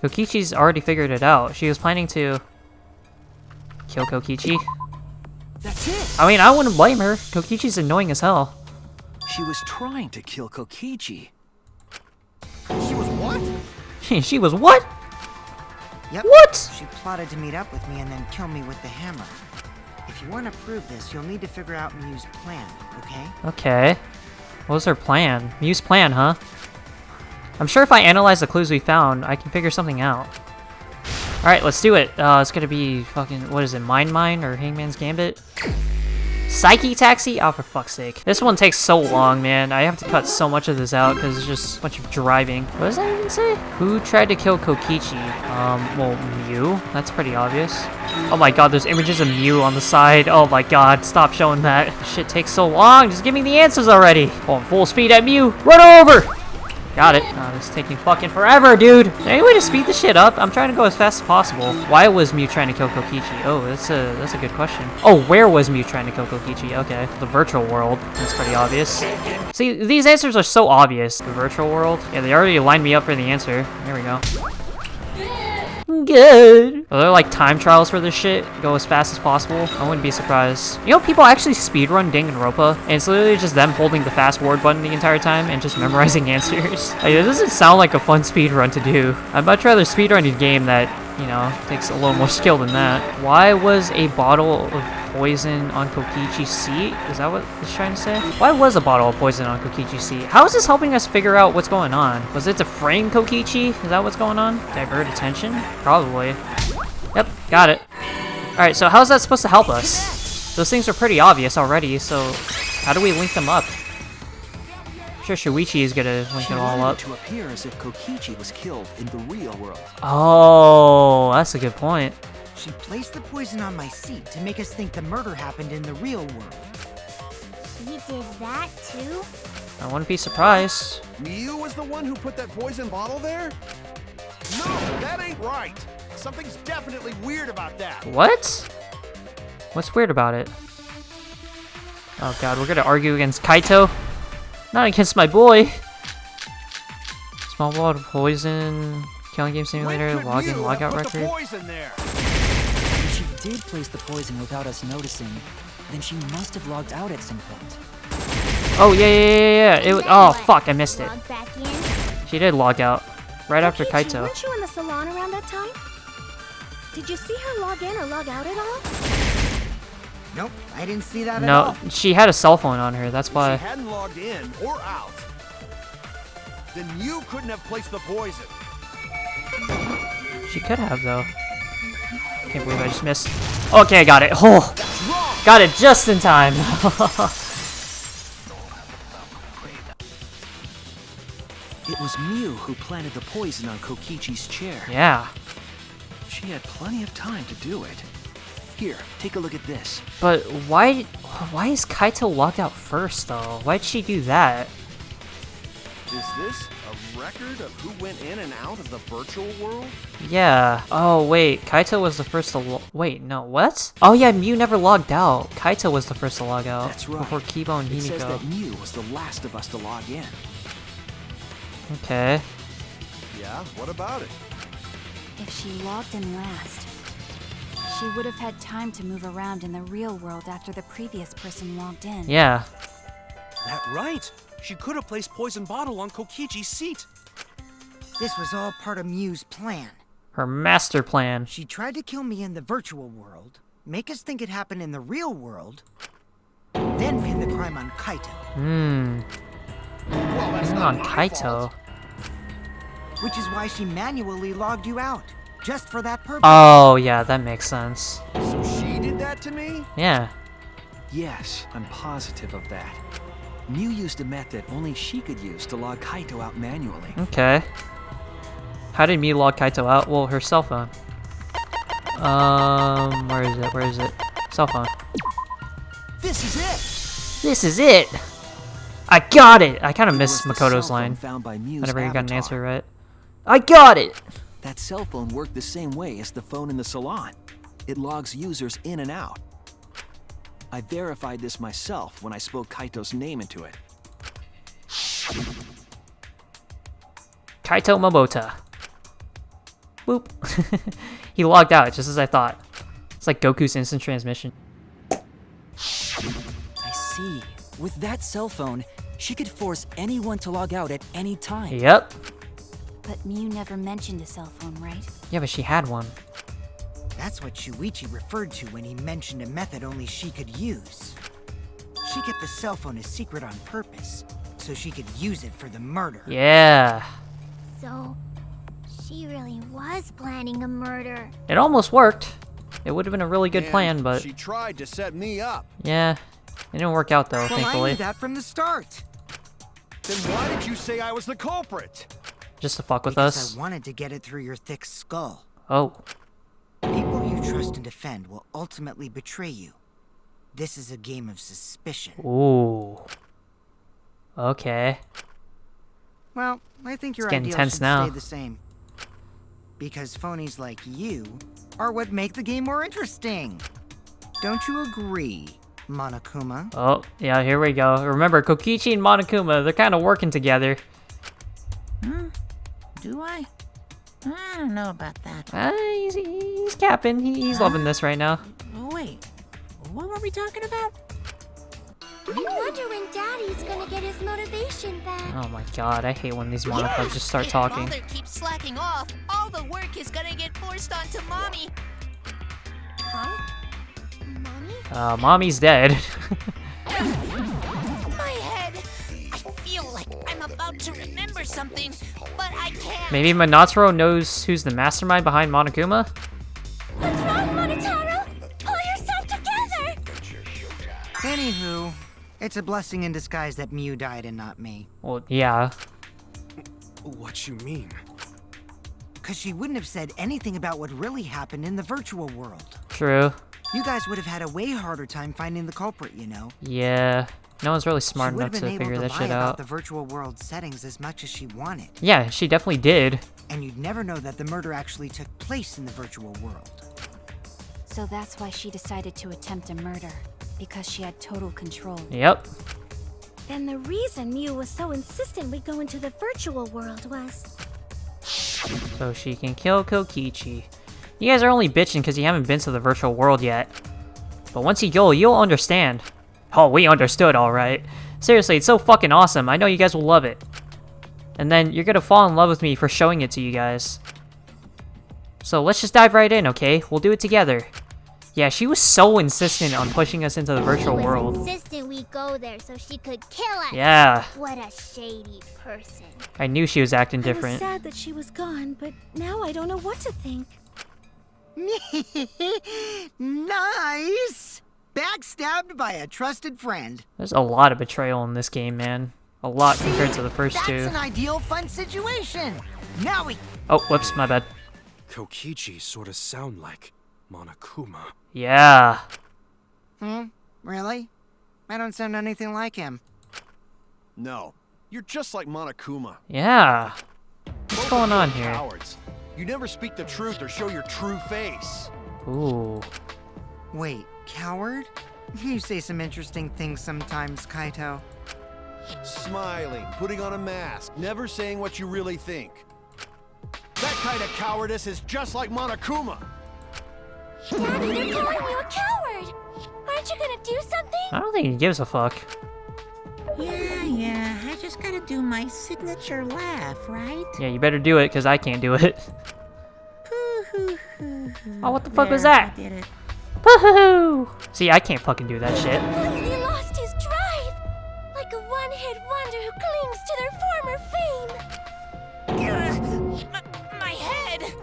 Kokichi's already figured it out. She was planning to kill Kokichi. That's it! I mean, I wouldn't blame her. Kokichi's annoying as hell. She was trying to kill Kokichi. She was what? She was what? Yep. What? She plotted to meet up with me and then kill me with the hammer. If you want to prove this, you'll need to figure out Mew's plan, okay? Okay. What was her plan? Mew's plan, huh? I'm sure if I analyze the clues we found, I can figure something out. Alright, let's do it. It's gonna be fucking, what is it, Mine or Hangman's Gambit? Psyche Taxi? Oh, for fuck's sake. This one takes so long, man. I have to cut so much of this out because it's just a bunch of driving. What does that even say? Who tried to kill Kokichi? Well, Mew. That's pretty obvious. Oh my god, there's images of Mew on the side. Oh my god, stop showing that. Shit takes so long. Just give me the answers already. Oh, full speed at Mew. Run over! Got it. Oh, this is taking fucking forever, dude. Is there any way to speed this shit up? I'm trying to go as fast as possible. Why was Mew trying to kill Kokichi? Oh, that's a good question. Oh, where was Mew trying to kill Kokichi? Okay, the virtual world. That's pretty obvious. See, these answers are so obvious. The virtual world? Yeah, they already lined me up for the answer. There we go. looking good. Are there like time trials for this shit? Go as fast as possible? I wouldn't be surprised. You know, people actually speedrun Danganronpa, and it's literally just them holding the fast forward button the entire time and just memorizing answers. Like, it doesn't sound like a fun speedrun to do. I'd much rather speedrun a game that, you know, takes a little more skill than that. Why was a bottle of poison on Kokichi's seat? Is that what it's trying to say? Why was a bottle of poison on Kokichi's seat? How is this helping us figure out what's going on? Was it to frame Kokichi? Is that what's going on? Divert attention? Probably. Yep, got it. Alright, so how's that supposed to help us? Those things are pretty obvious already, so how do we link them up? I'm sure Shuichi is gonna link it all up. To appear as if Kokichi was killed in the real world. Oh, that's a good point. She placed the poison on my seat to make us think the murder happened in the real world. She did that too? I wouldn't be surprised. You was the one who put that poison bottle there? No, that ain't right. Something's definitely weird about that. What? What's weird about it? Oh god, we're gonna argue against Kaito? Not against my boy. Small bottle of poison, killing game simulator, login, logout record. The poison there? If she did place the poison without us noticing, then she must have logged out at some point. Oh yeah. Oh fuck, I missed it. Log back in? She did log out right after Kokichi, Kaito. weren't you in the salon around that time? Did you see her log in or log out at all? Nope, I didn't see that at all. No, she had a cell phone on her. That's If why. she hadn't logged in or out, then you couldn't have placed the poison. She could have though. Can't believe I just missed. Okay, I got it. Oh, got it just in time. It was Mew who planted the poison on Kokichi's chair. Yeah. She had plenty of time to do it. Here, take a look at this. But why is Kaito logged out first though? Why'd she do that? Is this a record of who went in and out of the virtual world? Yeah. Oh wait, Kaito was the first to wait, no, what? Oh yeah, Mew never logged out. Kaito was the first to log out. That's right. Before Kibo and It says Himiko. that Mew was the last of us to log in. Okay. Yeah, what about it? If she logged in last, she would have had time to move around in the real world after the previous person logged in. Yeah. That right. She could have placed poison bottle on Kokichi's seat. This was all part of Mew's plan. Her master plan. She tried to kill me in the virtual world, make us think it happened in the real world, then pin the crime on Kaito. Well, that's Even not on my Kaito. fault. Which is why she manually logged you out, just for that purpose. Oh yeah, that makes sense. So she did that to me? Yeah. Yes, I'm positive of that. Mew used a method only she could use to log Kaito out manually. Okay. How did Mew log Kaito out? Well, her cell phone. Where is it? Cell phone. This is it! This is it! I got it! I kind of It missed was the Makoto's cell phone line. found by Mew's Whenever you got an avatar. answer right. I got it! That cell phone worked the same way as the phone in the salon. It logs users in and out. I verified this myself when I spoke Kaito's name into it. Kaito Momota. Boop. He logged out, just as I thought. It's like Goku's instant transmission. I see. With that cell phone, she could force anyone to log out at any time. Yep. But Mew never mentioned a cell phone, right? Yeah, but she had one. That's what Shuichi referred to when he mentioned a method only she could use. She kept the cell phone a secret on purpose, so she could use it for the murder. Yeah. So, she really was planning a murder. It almost worked. It would have been a really good And plan, but she tried to set me up. yeah. It didn't work out though, Well, I thankfully. knew that from the start. Then why did you say I was the culprit? Just to fuck with Because us. I wanted to get it through your thick skull. Oh. People you trust and defend will ultimately betray you. This is a game of suspicion. Ooh. Okay. Well, I think your It's getting ideals tense should now. stay the same. Because phonies like you are what make the game more interesting. Don't you agree, Monokuma? Oh, yeah, here we go. Remember, Kokichi and Monokuma, they're kind of working together. Do I? I don't know about that. He's capping. He's loving this right now. Wait, what were we talking about? I wonder when Daddy's gonna get his motivation back. Oh my god, I hate when these monoclubs just start talking. If Father keeps slacking off, all the work is gonna get forced onto Mommy. Huh? Mommy? Mommy's dead. My head! I feel like I'm about to remember something, but I can't. Maybe Monotaro knows who's the mastermind behind Monokuma? What's wrong, Monotaro? Pull yourself together! Anywho, it's a blessing in disguise that Mew died and not me. Well, yeah. What you mean? Because she wouldn't have said anything about what really happened in the virtual world. True. You guys would have had a way harder time finding the culprit, you know? Yeah. No one's really smart She would enough have to been able figure to that lie shit about out. the virtual world settings as much as she wanted. Yeah, she definitely did. And you'd never know that the murder actually took place in the virtual world. So that's why she decided to attempt a murder, because she had total control. Yep. Then the reason Mew was so insistent we go into the virtual world was... So she can kill Kokichi. You guys are only bitching because you haven't been to the virtual world yet. But once you go, you'll understand. Oh, we understood, alright. Seriously, it's so fucking awesome. I know you guys will love it. And then you're gonna fall in love with me for showing it to you guys. So let's just dive right in, okay? We'll do it together. Yeah, she was so insistent on pushing us into the virtual She was world. insistent we go there so she could kill us. Yeah. What a shady person. I knew she was acting I was different. sad that she was gone, but now I don't know what to think. Nice! Backstabbed by a trusted friend. There's a lot of betrayal in this game, man. A lot compared to the first That's two. an ideal fun situation. Now we... Oh, whoops, my bad. Kokichi sort of sound like Monokuma. Yeah. Really? I don't sound anything like him. No, you're just like Monokuma. Yeah. What's Both going of you on are here? Cowards. You never speak the truth or show your true face. Ooh. Wait, coward? You say some interesting things sometimes, Kaito. Smiling, putting on a mask, never saying what you really think. That kind of cowardice is just like Monokuma. Daddy, they're calling you a coward! Aren't you gonna do something? I don't think he gives a fuck. Yeah, I just gotta do my signature laugh, right? Yeah, you better do it, because I can't do it. Oh, what the fuck was that? I did it. Woohoo! See, I can't fucking do that shit. He lost his drive! Like a one-hit wonder who clings to their former fame! My head!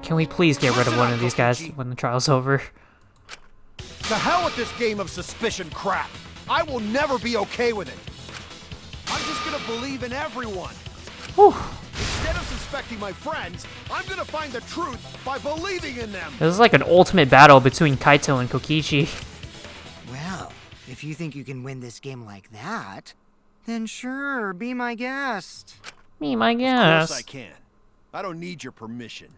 Can we please get rid of Listen one up, of these guys Kokichi. when the trial's over? To hell with this game of suspicion crap. I will never be okay with it. I'm just gonna believe in everyone. Whew. Instead of suspecting my friends, I'm gonna find the truth by believing in them. This is like an ultimate battle between Kaito and Kokichi. Well, if you think you can win this game like that, then sure, be my guest. Me, my Of guess. course I can. I don't need your permission.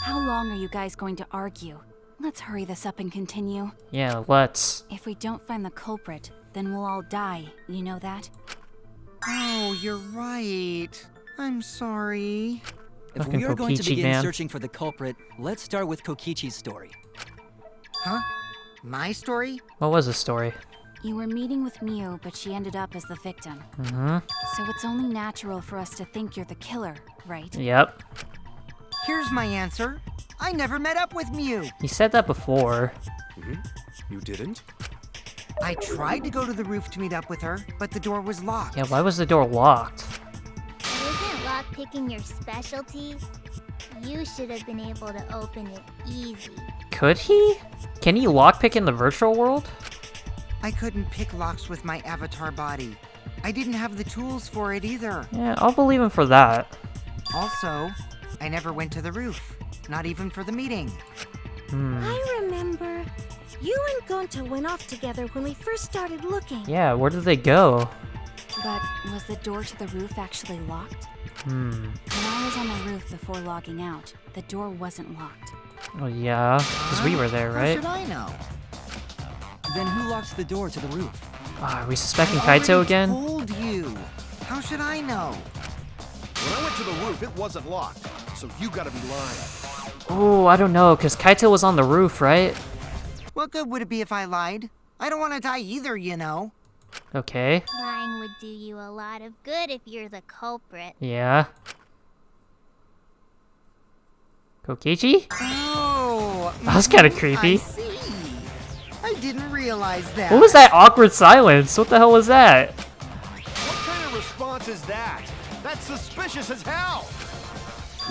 How long are you guys going to argue? Let's hurry this up and continue. Yeah, let's. If we don't find the culprit, then we'll all die. You know that? Oh, you're right. I'm sorry. If Fucking we are going to Kokichi, begin man. searching for the culprit, let's start with Kokichi's story. Huh? My story? What was the story? You were meeting with Mew, but she ended up as the victim. Mm-hmm. So it's only natural for us to think you're the killer, right? Yep. Here's my answer. I never met up with Mew. He said that before. You didn't? I tried to go to the roof to meet up with her, but the door was locked. Yeah, why was the door locked? Isn't lockpicking your specialty? You should have been able to open it easy. Could he? Can he lockpick in the virtual world? I couldn't pick locks with my avatar body. I didn't have the tools for it either. Yeah, I'll believe him for that. Also, I never went to the roof. Not even for the meeting. I remember. You and Gonta went off together when we first started looking. Yeah, where did they go? But was the door to the roof actually locked? Hmm. When I was on the roof before logging out, the door wasn't locked. Oh, yeah. Because we were there, How right? should I know? Then who locks the door to the roof? Ah, are we suspecting I Kaito already again? told you. How should I know? When I went to the roof, it wasn't locked. So so you gotta be lying. Oh, I don't know, because Kaito was on the roof, right? What good would it be if I lied? I don't want to die either, you know. Okay. Lying would do you a lot of good if you're the culprit. Yeah. Kokichi? Oh, That was kind of creepy. I see. I didn't realize that. What was that awkward silence? What the hell was that? What kind of response is that? That's suspicious as hell!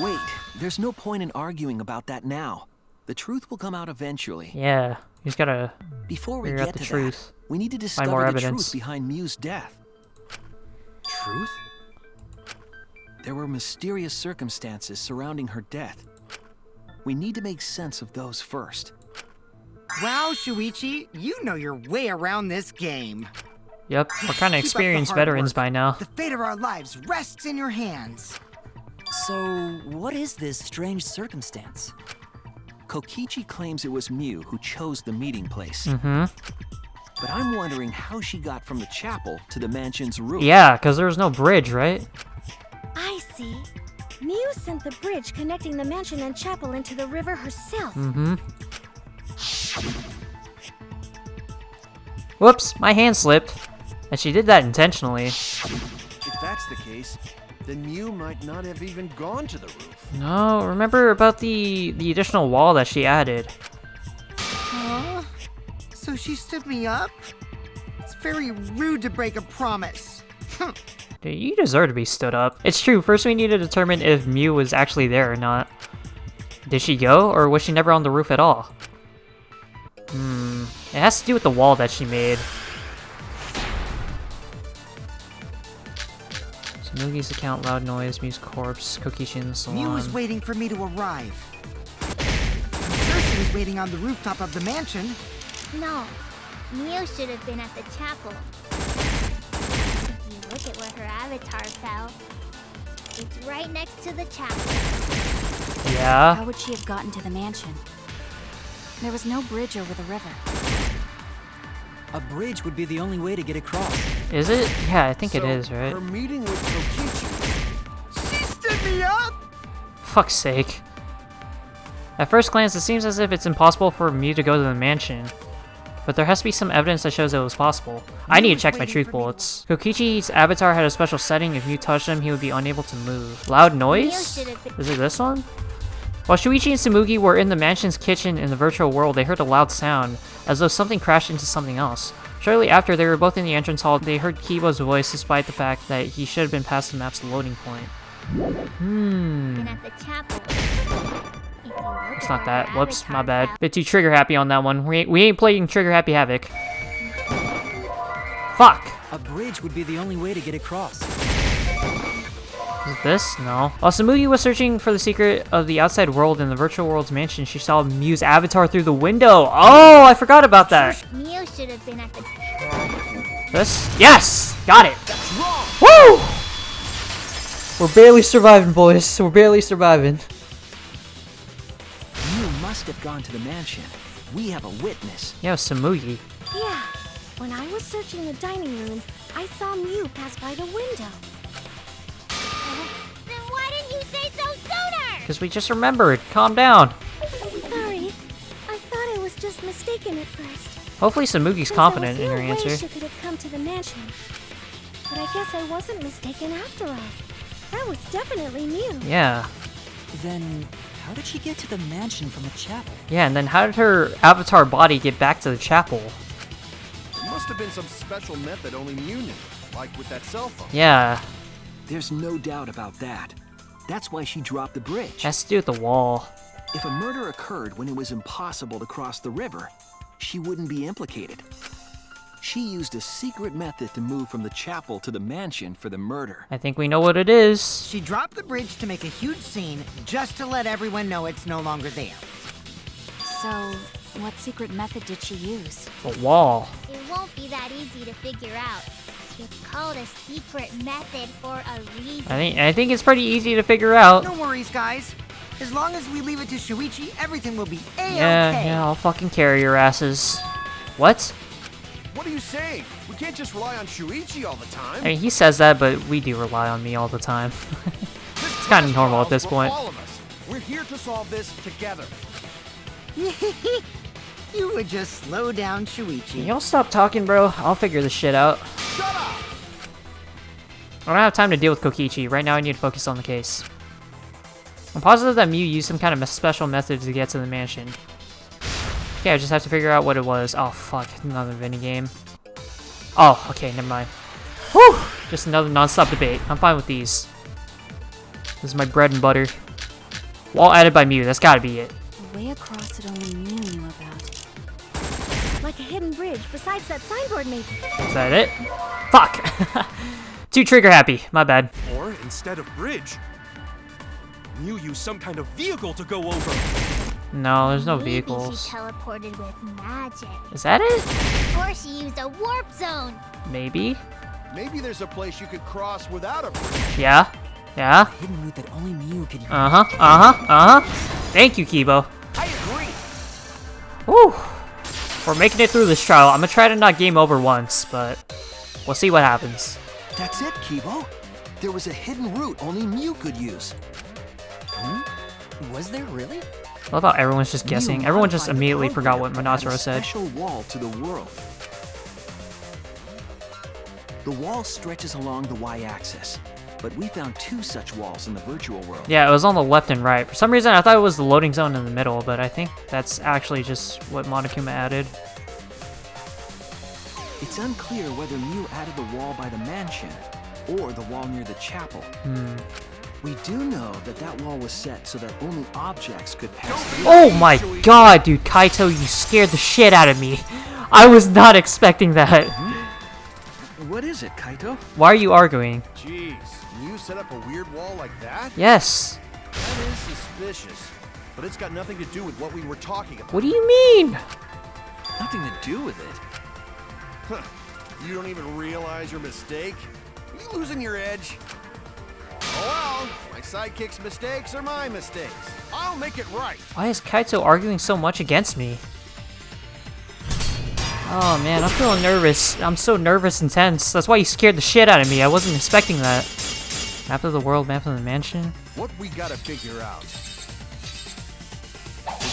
Wait, there's no point in arguing about that now. The truth will come out eventually. Yeah, he's gotta Before we figure out get the to truth. that, we need to Find discover more the evidence. truth behind Mew's death. Truth? There were mysterious circumstances surrounding her death. We need to make sense of those first. Wow, Shuichi, you know your way around this game. Yep, we're kind of Keep up the experienced hard veterans work. by now. The fate of our lives rests in your hands. So, what is this strange circumstance? Kokichi claims it was Mew who chose the meeting place. Mm-hmm. But I'm wondering how she got from the chapel to the mansion's roof. Yeah, because there was no bridge, right? I see. Mew sent the bridge connecting the mansion and chapel into the river herself. Mm-hmm. Whoops, my hand slipped. And she did that intentionally. If that's the case, then Mew might not have even gone to the roof. No, remember about the additional wall that she added. Huh? So she stood me up? It's very rude to break a promise. Dude, you deserve to be stood up. It's true, first we need to determine if Mew was actually there or not. Did she go, or was she never on the roof at all? It has to do with the wall that she made. Samugi's account, loud noise, Mew's corpse, Kokichi in the salon. Mew was waiting for me to arrive. I'm sure she was waiting on the rooftop of the mansion. No, Mew should have been at the chapel. If you look at where her avatar fell, it's right next to the chapel. Yeah. How would she have gotten to the mansion? There was no bridge over the river. A bridge would be the only way to get across. Is it? Yeah, I think So, it is, right? Her meeting with Kokichi. She stood me up! Fuck's sake. At first glance, it seems as if it's impossible for Mew to go to the mansion. But there has to be some evidence that shows it was possible. I need to check my truth bullets. Kokichi's avatar had a special setting. If Mew touched him, he would be unable to move. Loud noise? Is it this one? While Shuichi and Tsumugi were in the mansion's kitchen in the virtual world, they heard a loud sound, as though something crashed into something else. Shortly after, they were both in the entrance hall. They heard Kibo's voice, despite the fact that he should have been past the map's loading point. Been at the chapel. If you look It's at not where that. her Whoops, my avatar bad. fell, Bit too trigger happy on that one. We ain't playing Trigger Happy Havoc. Fuck! A bridge would be the only way to get across. Is it this? No. While Tsumugi was searching for the secret of the outside world in the virtual world's mansion, she saw Mew's avatar through the window. Oh, I forgot about that. Mew should have been at the. This? Yes! Got it! That's wrong! Woo! We're barely surviving, boys. We're barely surviving. Mew must have gone to the mansion. We have a witness. Yo, Tsumugi. Yeah. When I was searching the dining room, I saw Mew pass by the window. Then why didn't you say so sooner? Because we just remembered. Calm down. Sorry. I thought I was just mistaken at first. Hopefully Tsumugi's Since confident in there her was no way answer. she could have come to the mansion. But I guess I wasn't mistaken after all. That was definitely Mew. Yeah. Then, how did she get to the mansion from the chapel? Yeah, and then how did her avatar body get back to the chapel? It must have been some special method only Mew knew, like with that cell phone. Yeah. There's no doubt about that. That's why she dropped the bridge. Has to do with the wall. If a murder occurred when it was impossible to cross the river, she wouldn't be implicated. She used a secret method to move from the chapel to the mansion for the murder. I think we know what it is. She dropped the bridge to make a huge scene, just to let everyone know it's no longer there. So, what secret method did she use? The wall. It won't be that easy to figure out. It's called a secret method for a reason. I think it's pretty easy to figure out. No worries, guys. As long as we leave it to Shuichi, everything will be A-okay. Yeah, I'll fucking carry your asses. What? What are you saying? We can't just rely on Shuichi all the time. I mean, he says that, but we do rely on me all the time. This kinda class normal at trial's this for point. all of us, here to solve this together. You would just slow down Shuichi. Y'all stop talking, bro. I'll figure this shit out. Shut up! I don't have time to deal with Kokichi. Right now I need to focus on the case. I'm positive that Mew used some kind of special method to get to the mansion. Okay, I just have to figure out what it was. Oh, fuck. Another mini game. Oh, okay, never mind. Whew! Just another non-stop debate. I'm fine with these. This is my bread and butter. Wall added by Mew. That's gotta be it. A way across that only Mew knew about. Like a hidden bridge besides that signboard, maybe. Is that it? Fuck! Too trigger happy. My bad. Or instead of bridge, Mew used some kind of vehicle to go over. No, there's no Maybe vehicles. she teleported with magic. Is that it? Or she used a warp zone. Maybe? Maybe there's a place you could cross without a bridge. Yeah? Yeah? Hidden route that only Mew could use. Thank you, Kibo. I agree. Whew. We're making it through this trial. I'm gonna try to not game over once, but we'll see what happens. That's it, Kibo. There was a hidden route only Mew could use. Was there really? I love how everyone's just guessing. Mew Everyone just modified the immediately forgot what program to add Monotaro a said. Special wall to the world. The wall stretches along the y-axis, but we found 2 such walls in the virtual world. Yeah, it was on the left and right. For some reason, I thought it was the loading zone in the middle, but I think that's actually just what Monokuma added. It's unclear whether Mew added the wall by the mansion or the wall near the chapel. We do know that that wall was set so that only objects could pass through. Oh my god, dude, Kaito, you scared the shit out of me. I was not expecting that. What is it, Kaito? Why are you arguing? Jeez, you set up a weird wall like that? Yes. That is suspicious. But it's got nothing to do with what we were talking about. What do you mean? Nothing to do with it. Huh. You don't even realize your mistake? Are you losing your edge? Oh well, my sidekick's mistakes are my mistakes. I'll make it right. Why is Kaito arguing so much against me? Oh man, I'm feeling nervous. I'm so nervous and tense. That's why you scared the shit out of me. I wasn't expecting that. Map of the world, map of the mansion. What we gotta figure out is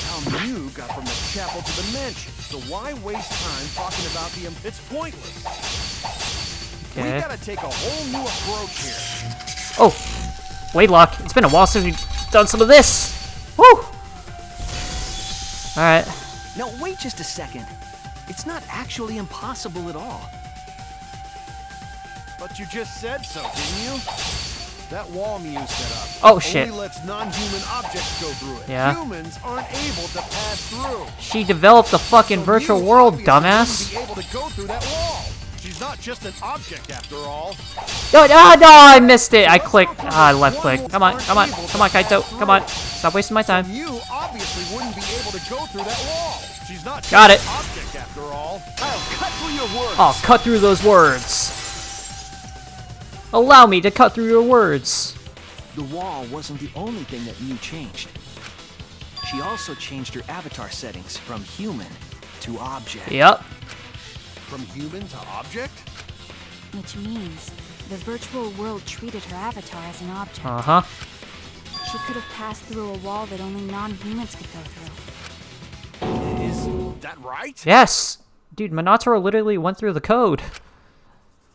how Mew got from the chapel to the mansion. So why waste time talking about the It's pointless. Okay. We gotta take a whole new approach here. Oh! Wadelock. It's been a while since we've done some of this! Woo! Alright. Now wait just a second. It's not actually impossible at all. But you just said so, didn't you? That wall Mew set up Oh shit. only lets non-human objects go through it. Yeah. Humans aren't able to pass through. She developed the fucking So virtual Mew world, obviously dumbass. wouldn't be able to go through that wall. She's not just an object after all. No, I missed it. I clicked. I left click. Come on, Kaito. Come on. Stop wasting my time. You obviously wouldn't be able to go through that wall. She's not just Got it. an object after all. I'll cut through your words. I'll cut through those words. Allow me to cut through your words. The wall wasn't the only thing that Mew changed. She also changed her avatar settings from human to object. Yep. From human to object? Which means the virtual world treated her avatar as an object. Uh-huh. She could have passed through a wall that only non-humans could go through. Is that right? Yes. Dude, Monotaro literally went through the code.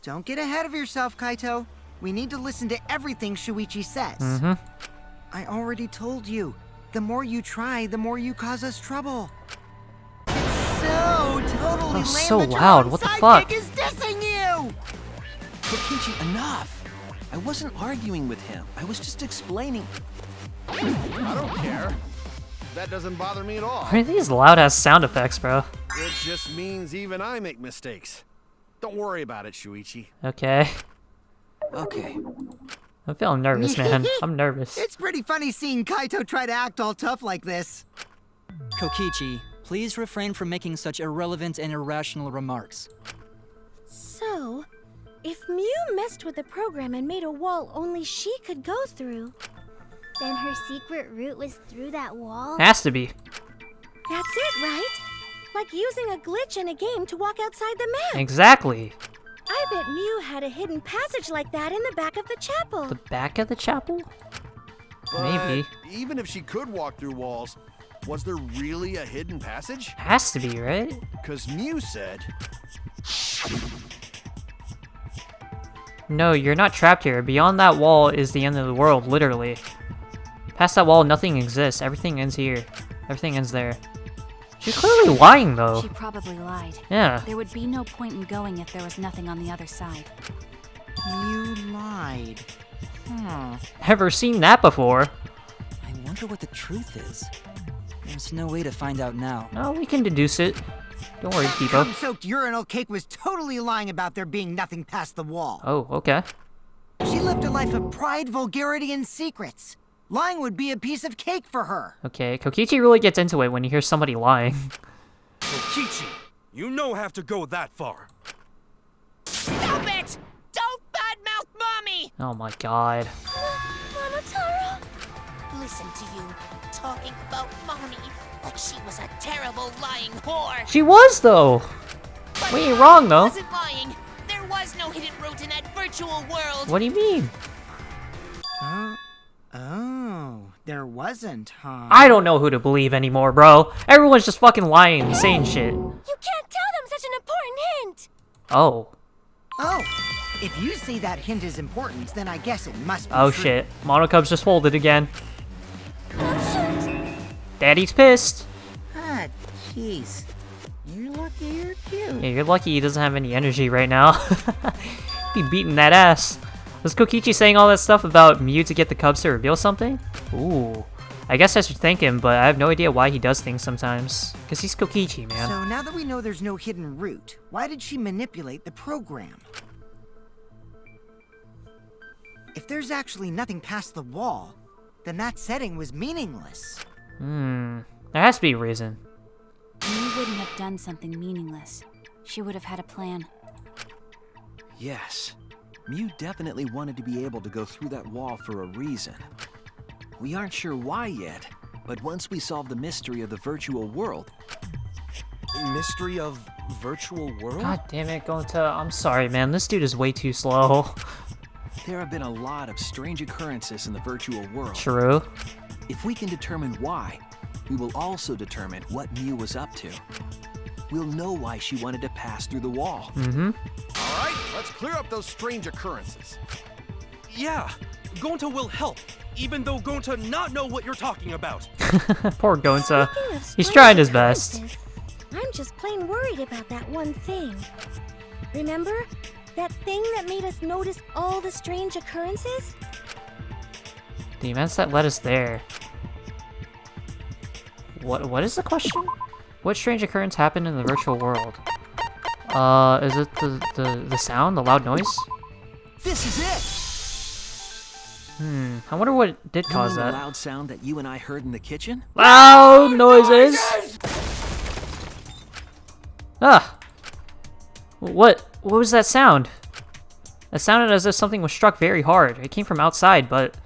Don't get ahead of yourself, Kaito. We need to listen to everything Shuichi says. Mm-hmm. I already told you. The more you try, the more you cause us trouble. It's so totally lame so that your loud. own What the sidekick fuck? is dissing you! Kokichi, enough! I wasn't arguing with him. I was just explaining. I don't care. That doesn't bother me at all. What are these loud-ass sound effects, bro? It just means even I make mistakes. Don't worry about it, Shuichi. Okay. Okay. I'm feeling nervous, man. I'm nervous. It's pretty funny seeing Kaito try to act all tough like this. Kokichi, please refrain from making such irrelevant and irrational remarks. So, if Mew messed with the program and made a wall only she could go through, Then her secret route was through that wall? Has to be. that's it, right? Like using a glitch in a game to walk outside the map. Exactly. I bet Mew had a hidden passage like that in the back of the chapel. The back of the chapel? But Maybe. even if she could walk through walls, was there really a hidden passage? Has to be, right? Because Mew said... No, you're not trapped here. Beyond that wall is the end of the world, literally. Past that wall, nothing exists. Everything ends here. Everything ends there. She's clearly lying, though. She probably lied. Yeah. There would be no point in going if there was nothing on the other side. You lied. Never seen that before. I wonder what the truth is. There's no way to find out now. No, we can deduce it. Don't worry, Kipo. Cum-soaked urinal cake was totally lying about there being nothing past the wall. Oh, okay. She lived a life of pride, vulgarity, and secrets. Lying would be a piece of cake for her. Okay, Kokichi really gets into it when you hear somebody lying. Kokichi, you no have to go that far. Stop it! Don't badmouth Mommy! Oh my god. Monotaro? Listen to you, talking about Mommy like she was a terrible lying whore. She was, though! But We ain't wrong, though. wasn't lying. There was no hidden route in that virtual world. What do you mean? Oh, there wasn't, huh? I don't know who to believe anymore, bro. Everyone's just fucking lying and saying shit. You can't tell them such an important hint! Oh. Oh, if you say that hint is important, then I guess it must be Oh true. shit. Monocub's just folded again. Oh shit! Daddy's pissed. Ah, jeez. You're lucky you're cute. Yeah, you're lucky he doesn't have any energy right now. Be beating that ass. Was Kokichi saying all that stuff about Mew to get the cubs to reveal something? Ooh. I guess I should thank him, but I have no idea why he does things sometimes. Because he's Kokichi, man. So now that we know there's no hidden route, why did she manipulate the program? If there's actually nothing past the wall, then that setting was meaningless. There has to be a reason. Mew wouldn't have done something meaningless. She would have had a plan. Yes. Mew definitely wanted to be able to go through that wall for a reason. We aren't sure why yet, but once we solve the mystery of the virtual world... Mystery of virtual world? God damn it, I'm sorry, man. This dude is way too slow. There have been a lot of strange occurrences in the virtual world. True. If we can determine why, we will also determine what Mew was up to. We'll know why she wanted to pass through the wall. All right, let's clear up those strange occurrences. Yeah, Gonta will help, even though Gonta not know what you're talking about. Poor Gonta. Speaking of He's strange trying his best. occurrences, I'm just plain worried about that one thing. Remember? That thing that made us notice all the strange occurrences? The events that led us there. What is the question? What strange occurrence happened in the virtual world? Is it the sound, the loud noise? This is it! I wonder what did cause You mean that. the loud sound that you and I heard in the kitchen? Loud noises! Ah! What was that sound? It sounded as if something was struck very hard. It came from outside, but...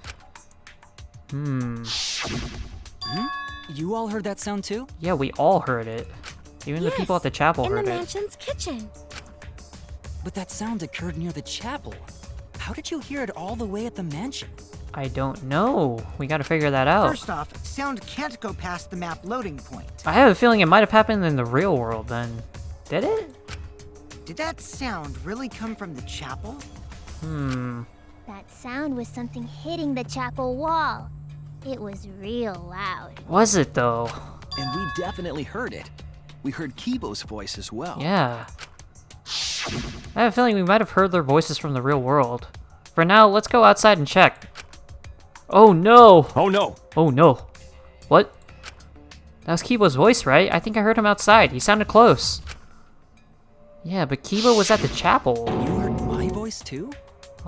You all heard that sound too? Yeah, we all heard it. Even the people at the chapel in heard the it. mansion's kitchen. But that sound occurred near the chapel. How did you hear it all the way at the mansion? I don't know. We gotta figure that out. First off, sound can't go past the map loading point. I have a feeling it might have happened in the real world then. Did it? Did that sound really come from the chapel? That sound was something hitting the chapel wall. It was real loud. Was it though? And we definitely heard it. We heard Kibo's voice as well. Yeah. I have a feeling we might have heard their voices from the real world. For now, let's go outside and check. Oh no! Oh no! Oh no. What? That was Kibo's voice, right? I think I heard him outside. He sounded close. Yeah, but Kibo was at the chapel. You heard my voice too?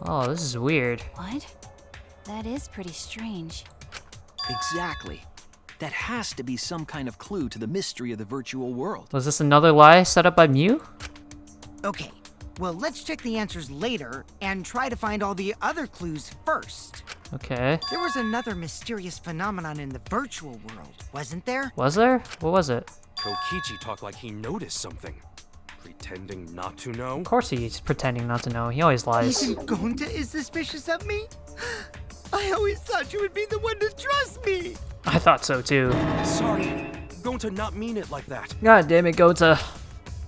Oh, this is weird. What? That is pretty strange. Exactly. That has to be some kind of clue to the mystery of the virtual world. Was this another lie set up by Mew? Okay, well, let's check the answers later and try to find all the other clues first. Okay. There was another mysterious phenomenon in the virtual world, wasn't there? Was there? What was it? Kokichi talked like he noticed something. Pretending not to know? Of course he's pretending not to know. He always lies. Even Gonta is suspicious of me? I always thought you would be the one to trust me. I thought so too. Sorry. Going to not mean it like that. God damn it, Gota.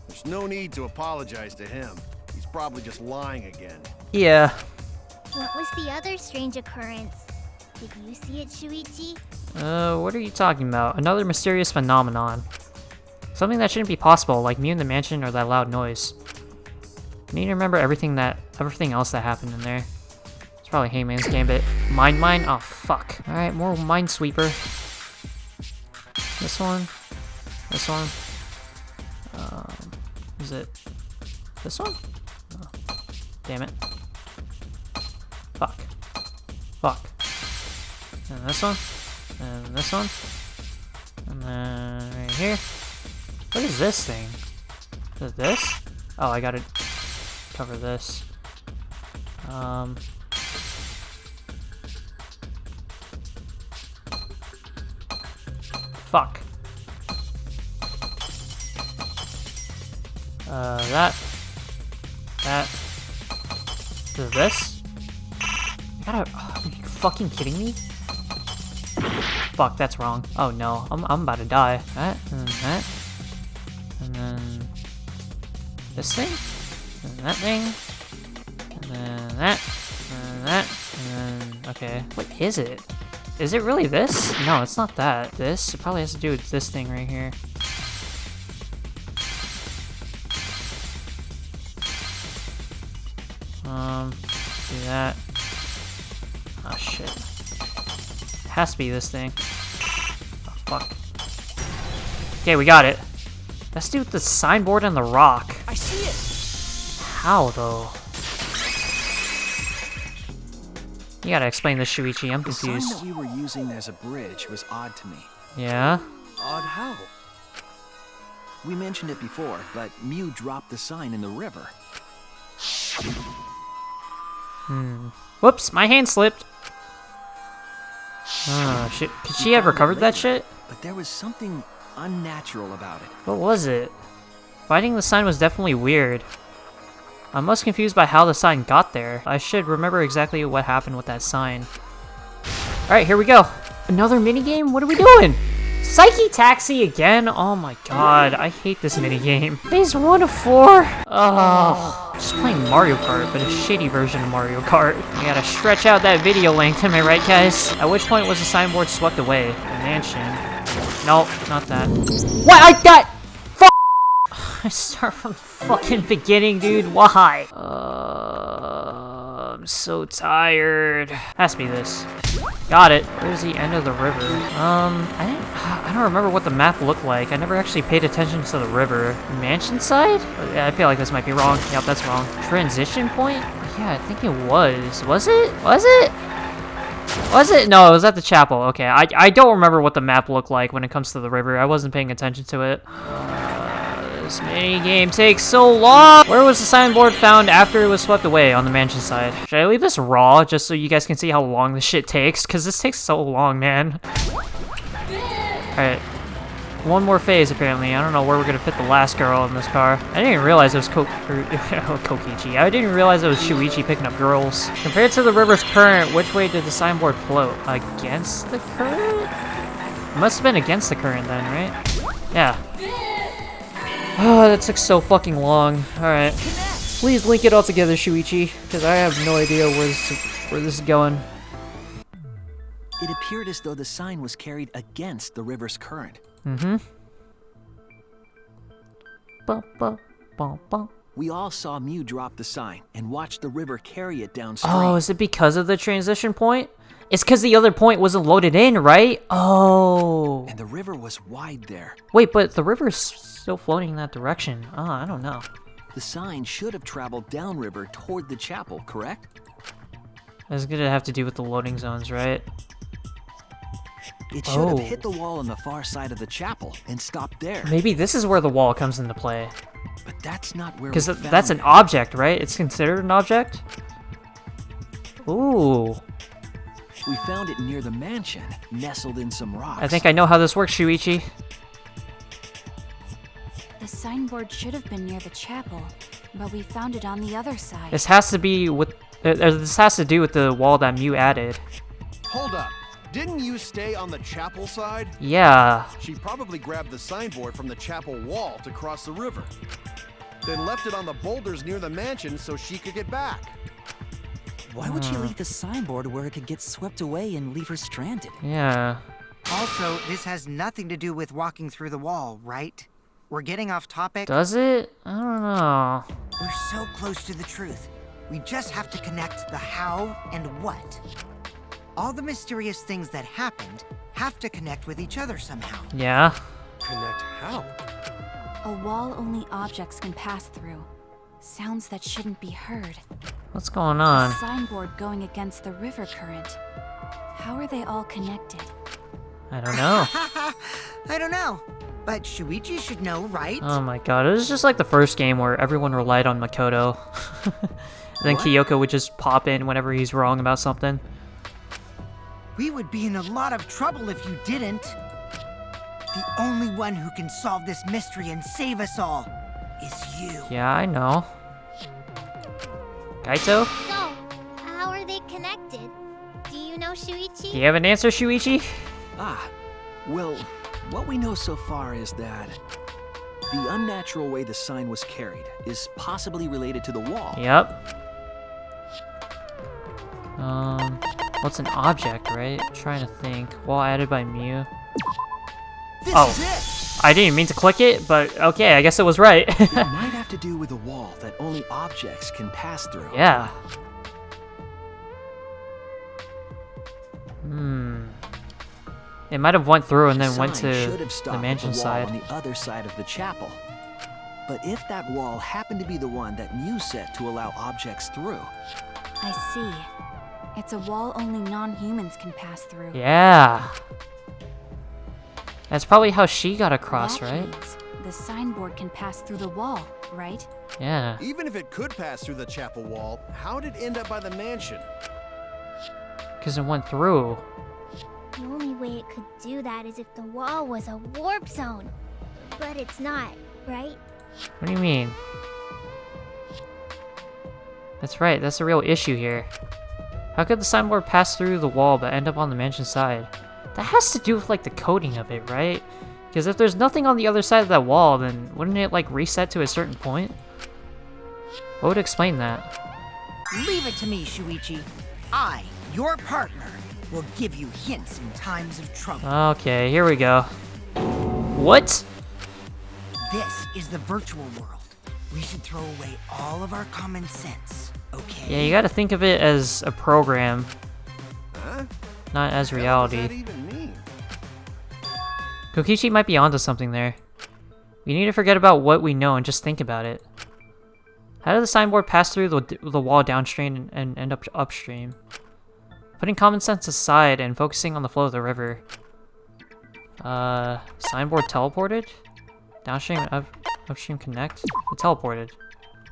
There's no need to apologize to him. He's probably just lying again. Yeah. What was the other strange occurrence? Did you see it, Shuichi? What are you talking about? Another mysterious phenomenon. Something that shouldn't be possible, like Mew in the mansion or that loud noise. I need to remember everything else that happened in there. It's probably Heyman's Gambit. Mind Mine? Oh, fuck. Alright, more Minesweeper. This one. This one. Is it this one? Oh, damn it. Fuck. Fuck. And this one. And this one. And then right here. What is this thing? Is it this? Oh, I gotta cover this. Fuck. That. Is this? Are you fucking kidding me? Fuck, that's wrong. Oh no, I'm about to die. That, and then that. And then this thing. And then that thing. And then that. And that. And then, okay. What is it? Is it really this? No, it's not that. This? It probably has to do with this thing right here. Do that. Oh shit. It has to be this thing. Oh fuck. Okay, we got it. Let's do the signboard and the rock. I see it. How though? You gotta explain this, Shuichi. I'm confused. The sign that we were using as a bridge was odd to me. Yeah? Odd how? We mentioned it before, but Mew dropped the sign in the river. Whoops, my hand slipped. Oh shit. Could she have recovered that shit? But there was something unnatural about it. What was it? Finding the sign was definitely weird. I'm most confused by how the sign got there. I should remember exactly what happened with that sign. Alright, here we go. Another minigame? What are we doing? Psyche Taxi again? Oh my god, I hate this minigame. Phase 1 of 4? Oh, just playing Mario Kart, but a shitty version of Mario Kart. We gotta stretch out that video length, am I right, guys? At which point was the signboard swept away? The mansion. Nope, not that. What? I got... I start from the fucking beginning, dude. Why? I'm so tired. Has to be this. Got it. Where's the end of the river? I don't remember what the map looked like. I never actually paid attention to the river. Mansion side? Yeah, I feel like this might be wrong. Yep, that's wrong. Transition point? Yeah, I think it was. Was it? Was it? Was it? No, it was at the chapel. Okay, I don't remember what the map looked like when it comes to the river. I wasn't paying attention to it. This minigame takes so long! Where was the signboard found after it was swept away on the mansion side? Should I leave this raw just so you guys can see how long this shit takes? Because this takes so long, man. Alright. One more phase, apparently. I don't know where we're gonna fit the last girl in this car. I didn't even realize it was Kokichi. I didn't realize it was Shuichi picking up girls. Compared to the river's current, which way did the signboard float? Against the current? It must have been against the current then, right? Yeah. Oh, that took so fucking long. Alright. Please link it all together, Shuichi, because I have no idea where this is going. It appeared as though the sign was carried against the river's current. We all saw Mew drop the sign and watched the river carry it downstream. Oh, is it because of the transition point? It's because the other point wasn't loaded in, right? Oh. And the river was wide there. Wait, but the river's still floating in that direction. Oh, I don't know. The sign should have traveled downriver toward the chapel, correct? That's gonna have to do with the loading zones, right? It should have hit the wall on the far side of the chapel and stopped there. Maybe this is where the wall comes into play. But that's not where because that's an object, right? It's considered an object? Ooh. We found it near the mansion, nestled in some rocks. I think I know how this works, Shuichi. The signboard should have been near the chapel, but we found it on the other side. This has to be with... this has to do with the wall that Mew added. Hold up. Didn't you stay on the chapel side? Yeah. She probably grabbed the signboard from the chapel wall to cross the river. Then left it on the boulders near the mansion so she could get back. Why would she leave the signboard where it could get swept away and leave her stranded? Yeah. Also, this has nothing to do with walking through the wall, right? We're getting off topic. Does it? I don't know. We're so close to the truth. We just have to connect the how and what. All the mysterious things that happened have to connect with each other somehow. Yeah. Connect how? A wall only objects can pass through. Sounds that shouldn't be heard. What's going A on? signboard going against the river current. How are they all connected? I don't know. I don't know. But Shuichi should know, right? Oh my god, it was just like the first game where everyone relied on Makoto. Then Kyoko would just pop in whenever he's wrong about something. We would be in a lot of trouble if you didn't. The only one who can solve this mystery and save us all is you. Yeah, I know. Kaito? So, how are they connected? Do you know, Shuichi? Do you have an answer, Shuichi? Ah, well, what we know so far is that the unnatural way the sign was carried is possibly related to the wall. Yep. What's an object, right? Trying to think. Wall added by Mew. This Oh. is it! I didn't mean to click it, but okay, I guess it was right. It might have to do with a wall that only objects can pass through. Yeah. It might have went through and then went Sign to should have the stopped at mansion wall side. on the other side of the chapel. But if that wall happened to be the one that Mew set to allow objects through, I see. It's a wall only non-humans can pass through. Yeah. That's probably how she got across, That right? means the signboard can pass through the wall, right? Yeah. Even if it could pass through the chapel wall, how did it end up by the mansion? Because it went through. The only way it could do that is if the wall was a warp zone. But it's not, right? What do you mean? That's right, that's the real issue here. How could the signboard pass through the wall but end up on the mansion side? That has to do with like the coding of it, right? Because if there's nothing on the other side of that wall, then wouldn't it like reset to a certain point? What would explain that? Leave it to me, Shuichi. I, your partner, will give you hints in times of trouble. Okay, here we go. What? This is the virtual world. We should throw away all of our common sense, okay? Yeah, you gotta think of it as a program, Huh? not as What reality. does that even mean? Kokichi might be onto something there. We need to forget about what we know and just think about it. How did the signboard pass through the wall downstream and end up upstream? Putting common sense aside and focusing on the flow of the river. Signboard teleported? Downstream and upstream connect? It teleported.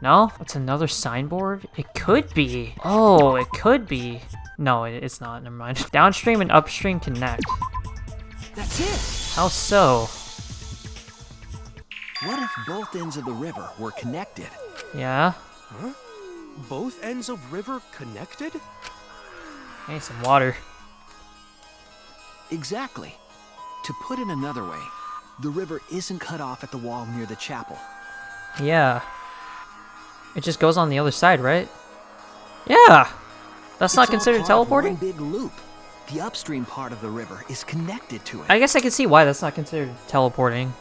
No? It's another signboard? It could be. Oh, it could be. No, it's not. Never mind. Downstream and upstream connect. that's it! How so? What if both ends of the river were connected? Yeah? Huh? Both ends of river connected? I need some water. Exactly. To put it another way, the river isn't cut off at the wall near the chapel. Yeah. It just goes on the other side, right? Yeah! That's not It's all considered part of teleporting? one big loop. The upstream part of the river is connected to it. I guess I can see why that's not considered teleporting.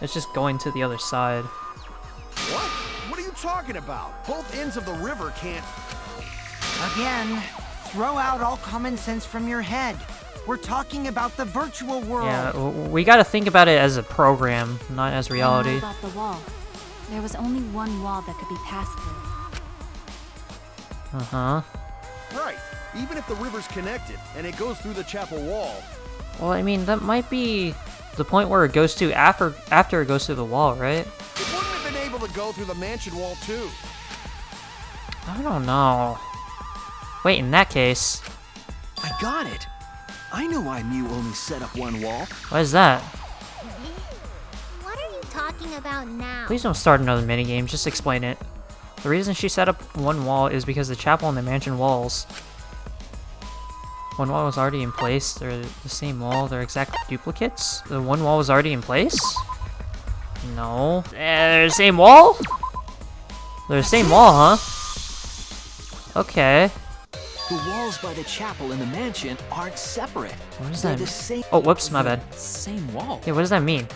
It's just going to the other side. What? What are you talking about? Both ends of the river can't... Again, throw out all common sense from your head. We're talking about the virtual world. Yeah, we gotta think about it as a program, not as I know reality. about the wall. There was only one wall that could be passed through. Uh-huh. Right. Even if the river's connected and it goes through the chapel wall, Well, I mean, that might be the point where it goes to after it goes through the wall, right? it wouldn't have been able to go through the mansion wall too. I don't know. Wait, in that case, I got it! I know why Mew only set up one wall. what is that? What are you talking about now? Please don't start another minigame, just explain it. The reason she set up one wall is because the chapel and the mansion walls. One wall was already in place. They're the same wall. They're exact duplicates. The one wall was already in place? No. They're the same wall? They're the same wall, huh? Okay. The walls by the chapel and the mansion aren't separate. What does They're that the mean? same. Oh, whoops, my bad. Same wall. Yeah, what does that mean?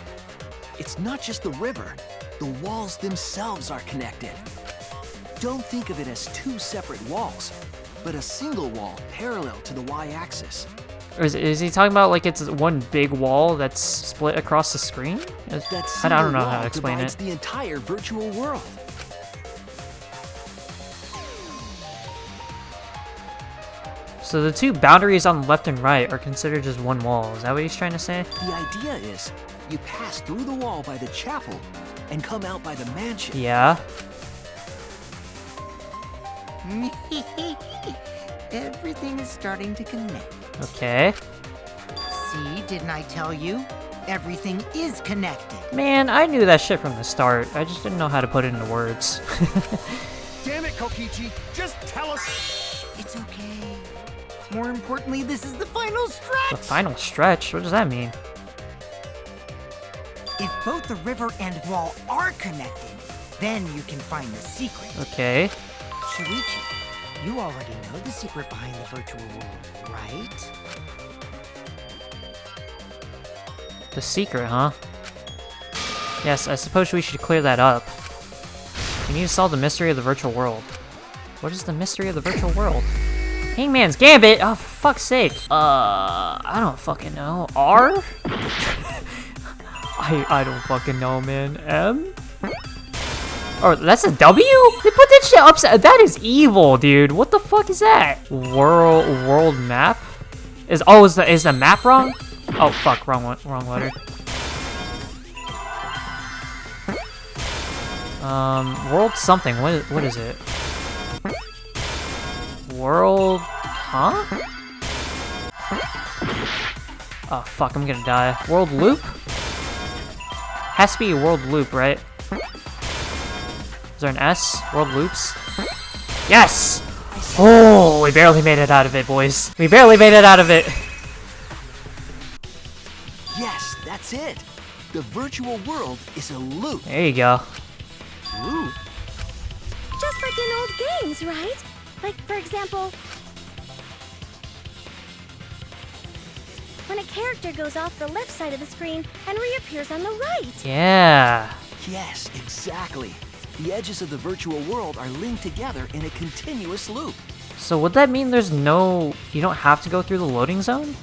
It's not just the river. The walls themselves are connected. Don't think of it as two separate walls, but a single wall parallel to the y-axis. Or is he talking about like it's one big wall that's split across the screen? I don't know how to explain it. The entire virtual world. So the two boundaries on the left and right are considered just one wall. Is that what he's trying to say? The idea is you pass through the wall by the chapel and come out by the mansion. Yeah. Everything is starting to connect. Okay. See, didn't I tell you? Everything is connected. Man, I knew that shit from the start. I just didn't know how to put it into words. Damn it, Kokichi! Just tell us. It's okay. More importantly, this is the final stretch. The final stretch? What does that mean? If both the river and wall are connected, then you can find the secret. Okay. Shuichi, you already know the secret behind the virtual world, right? The secret, huh? Yes, I suppose we should clear that up. We need to solve the mystery of the virtual world. What is the mystery of the virtual world? Hangman's Gambit? Oh, for fuck's sake. I don't fucking know. R? I don't fucking know, man. M? Oh, that's a W? They put that shit upside. That is evil, dude. What the fuck is that? World map? Is the map wrong? Oh fuck, wrong letter. World something. What is it? World, huh? Oh fuck, I'm gonna die. World loop? Has to be a world loop, right? Is there an S? World loops? Yes! Oh, we barely made it out of it, boys. We barely made it out of it. Yes, that's it. The virtual world is a loop. There you go. Loop? Just like in old games, right? Like, for example, when a character goes off the left side of the screen and reappears on the right. Yeah. Yes, exactly. The edges of the virtual world are linked together in a continuous loop. So would that mean there's no... You don't have to go through the loading zone?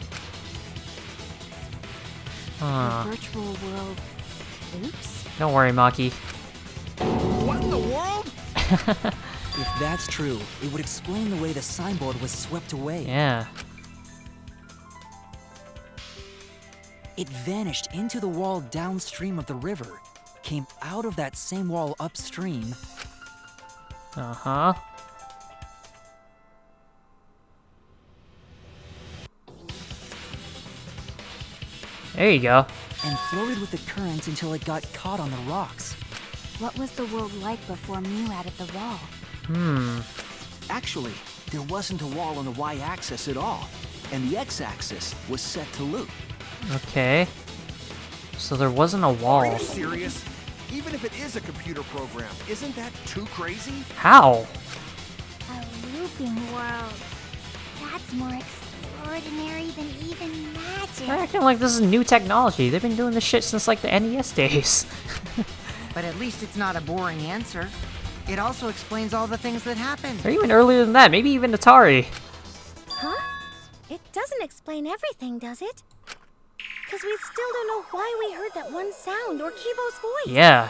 The virtual world. Oops. Don't worry, Maki. What in the world? If that's true, it would explain the way the signboard was swept away. Yeah. It vanished into the wall downstream of the river, came out of that same wall upstream. Uh-huh. There you go. And floated with the current until it got caught on the rocks. What was the world like before Mew added the wall? Actually, there wasn't a wall on the y-axis at all, and the x-axis was set to loop. Okay. So there wasn't a wall. Are you serious? Even if it is a computer program, isn't that too crazy? How? A looping world. That's more extraordinary than even magic. They're acting like this is new technology. They've been doing this shit since like the NES days. But at least it's not a boring answer. It also explains all the things that happened. Or even earlier than that, maybe even Atari. Huh? It doesn't explain everything, does it? Because we still don't know why we heard that one sound or Kibo's voice. Yeah.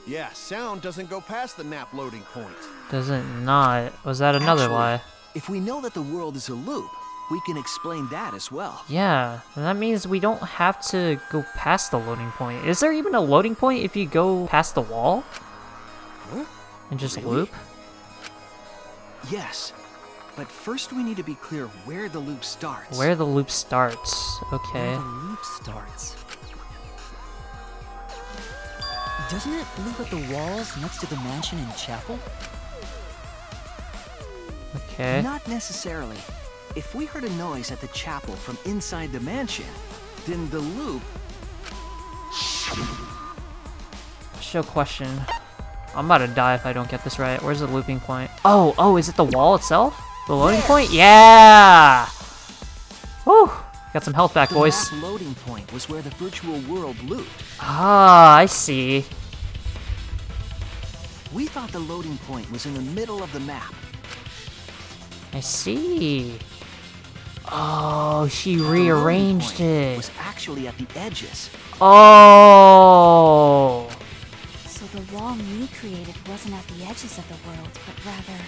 Yeah, sound doesn't go past the map loading point. Does it not? Was that another Actually, lie? If we know that the world is a loop, we can explain that as well. Yeah, and that means we don't have to go past the loading point. Is there even a loading point if you go past the wall? Huh? And just Really? loop? Yes, but first we need to be clear where the loop starts. Where the loop starts. Okay. Where the loop starts. Doesn't it loop at the walls next to the mansion and chapel? Okay. Not necessarily. If we heard a noise at the chapel from inside the mansion, then the loop... Show question. I'm about to die if I don't get this right. Where's the looping point? Oh, is it the wall itself? The loading point? Yeah! Woo! Got some health back, boys. The map loading point was where the virtual world looped. Ah, I see. We thought the loading point was in the middle of the map. I see. Oh, she rearranged it. Was actually at the edges. Oh. So the wall Mew created wasn't at the edges of the world, but rather,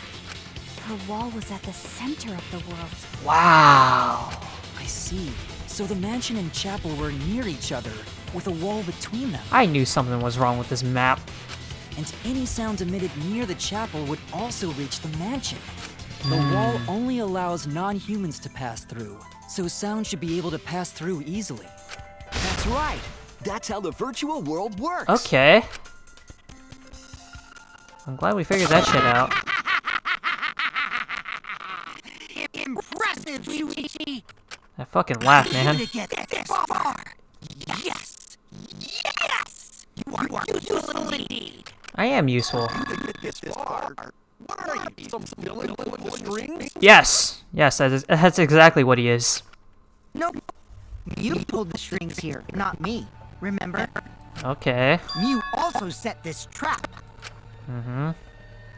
her wall was at the center of the world. Wow. I see. So the mansion and chapel were near each other, with a wall between them. I knew something was wrong with this map. And any sounds emitted near the chapel would also reach the mansion. The wall only allows non-humans to pass through, so sound should be able to pass through easily. That's right. That's how the virtual world works. Okay. I'm glad we figured that shit out. Impressive, Shuichi! That fucking laugh, man. To get this far. Yes! Yes! You are useful indeed. I am useful. This far. What are you, some villain with the strings? Yes. Yes, that's exactly what he is. Nope. You pulled the strings here, not me. Remember? Okay. Mew also set this trap.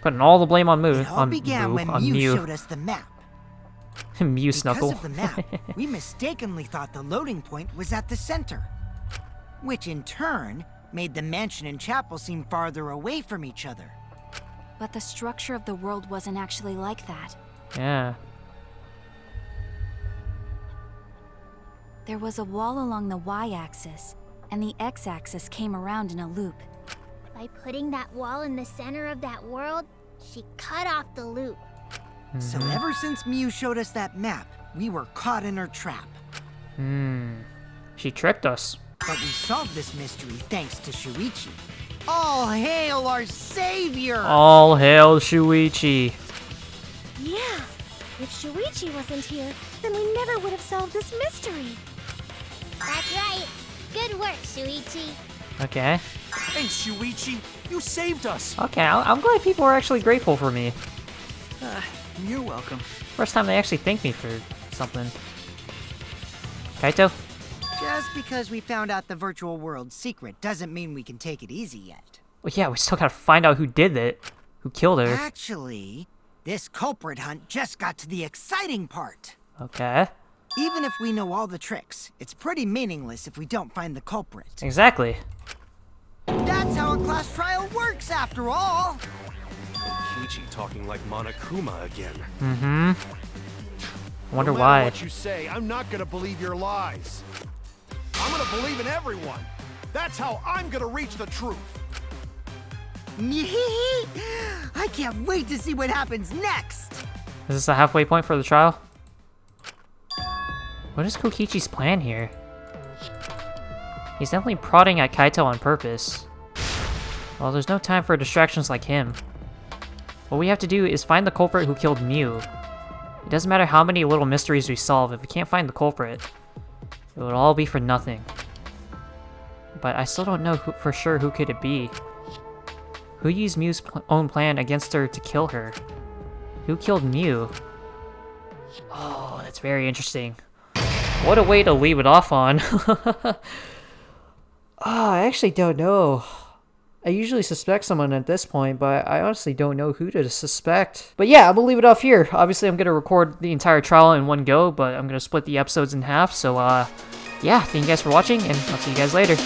Putting all the blame on Mew. It all began when Mew showed us the map. Mew Snuckle. Because of the map, we mistakenly thought the loading point was at the center, which in turn made the mansion and chapel seem farther away from each other. But the structure of the world wasn't actually like that. Yeah. There was a wall along the y-axis, and the x-axis came around in a loop. By putting that wall in the center of that world, she cut off the loop. So ever since Mew showed us that map, we were caught in her trap. She tricked us. But we solved this mystery thanks to Shuichi. All hail our savior! All hail Shuichi. Yeah, if Shuichi wasn't here, then we never would have solved this mystery. That's right. Good work, Shuichi. Okay. Thanks, Shuichi. You saved us. Okay, I'm glad people are actually grateful for me. You're welcome. First time they actually thank me for something. Kaito? Just because we found out the virtual world's secret doesn't mean we can take it easy yet. Well, yeah, we still gotta find out who did it. Who killed her. Actually, this culprit hunt just got to the exciting part. Okay. Even if we know all the tricks, it's pretty meaningless if we don't find the culprit. Exactly. That's how a class trial works, after all! Kokichi talking like Monokuma again. I wonder No matter why. what you say, I'm not gonna believe your lies. I'm gonna believe in everyone. That's how I'm gonna reach the truth. I can't wait to see what happens next! Is this the halfway point for the trial? What is Kokichi's plan here? He's definitely prodding at Kaito on purpose. Well, there's no time for distractions like him. What we have to do is find the culprit who killed Mew. It doesn't matter how many little mysteries we solve, if we can't find the culprit, it would all be for nothing. But I still don't know for sure who could it be. Who used Mew's own plan against her to kill her? Who killed Mew? Oh, that's very interesting. What a way to leave it off on. I actually don't know. I usually suspect someone at this point, but I honestly don't know who to suspect. But yeah, I'm gonna leave it off here. Obviously, I'm gonna record the entire trial in one go, but I'm gonna split the episodes in half. So yeah, thank you guys for watching, and I'll see you guys later.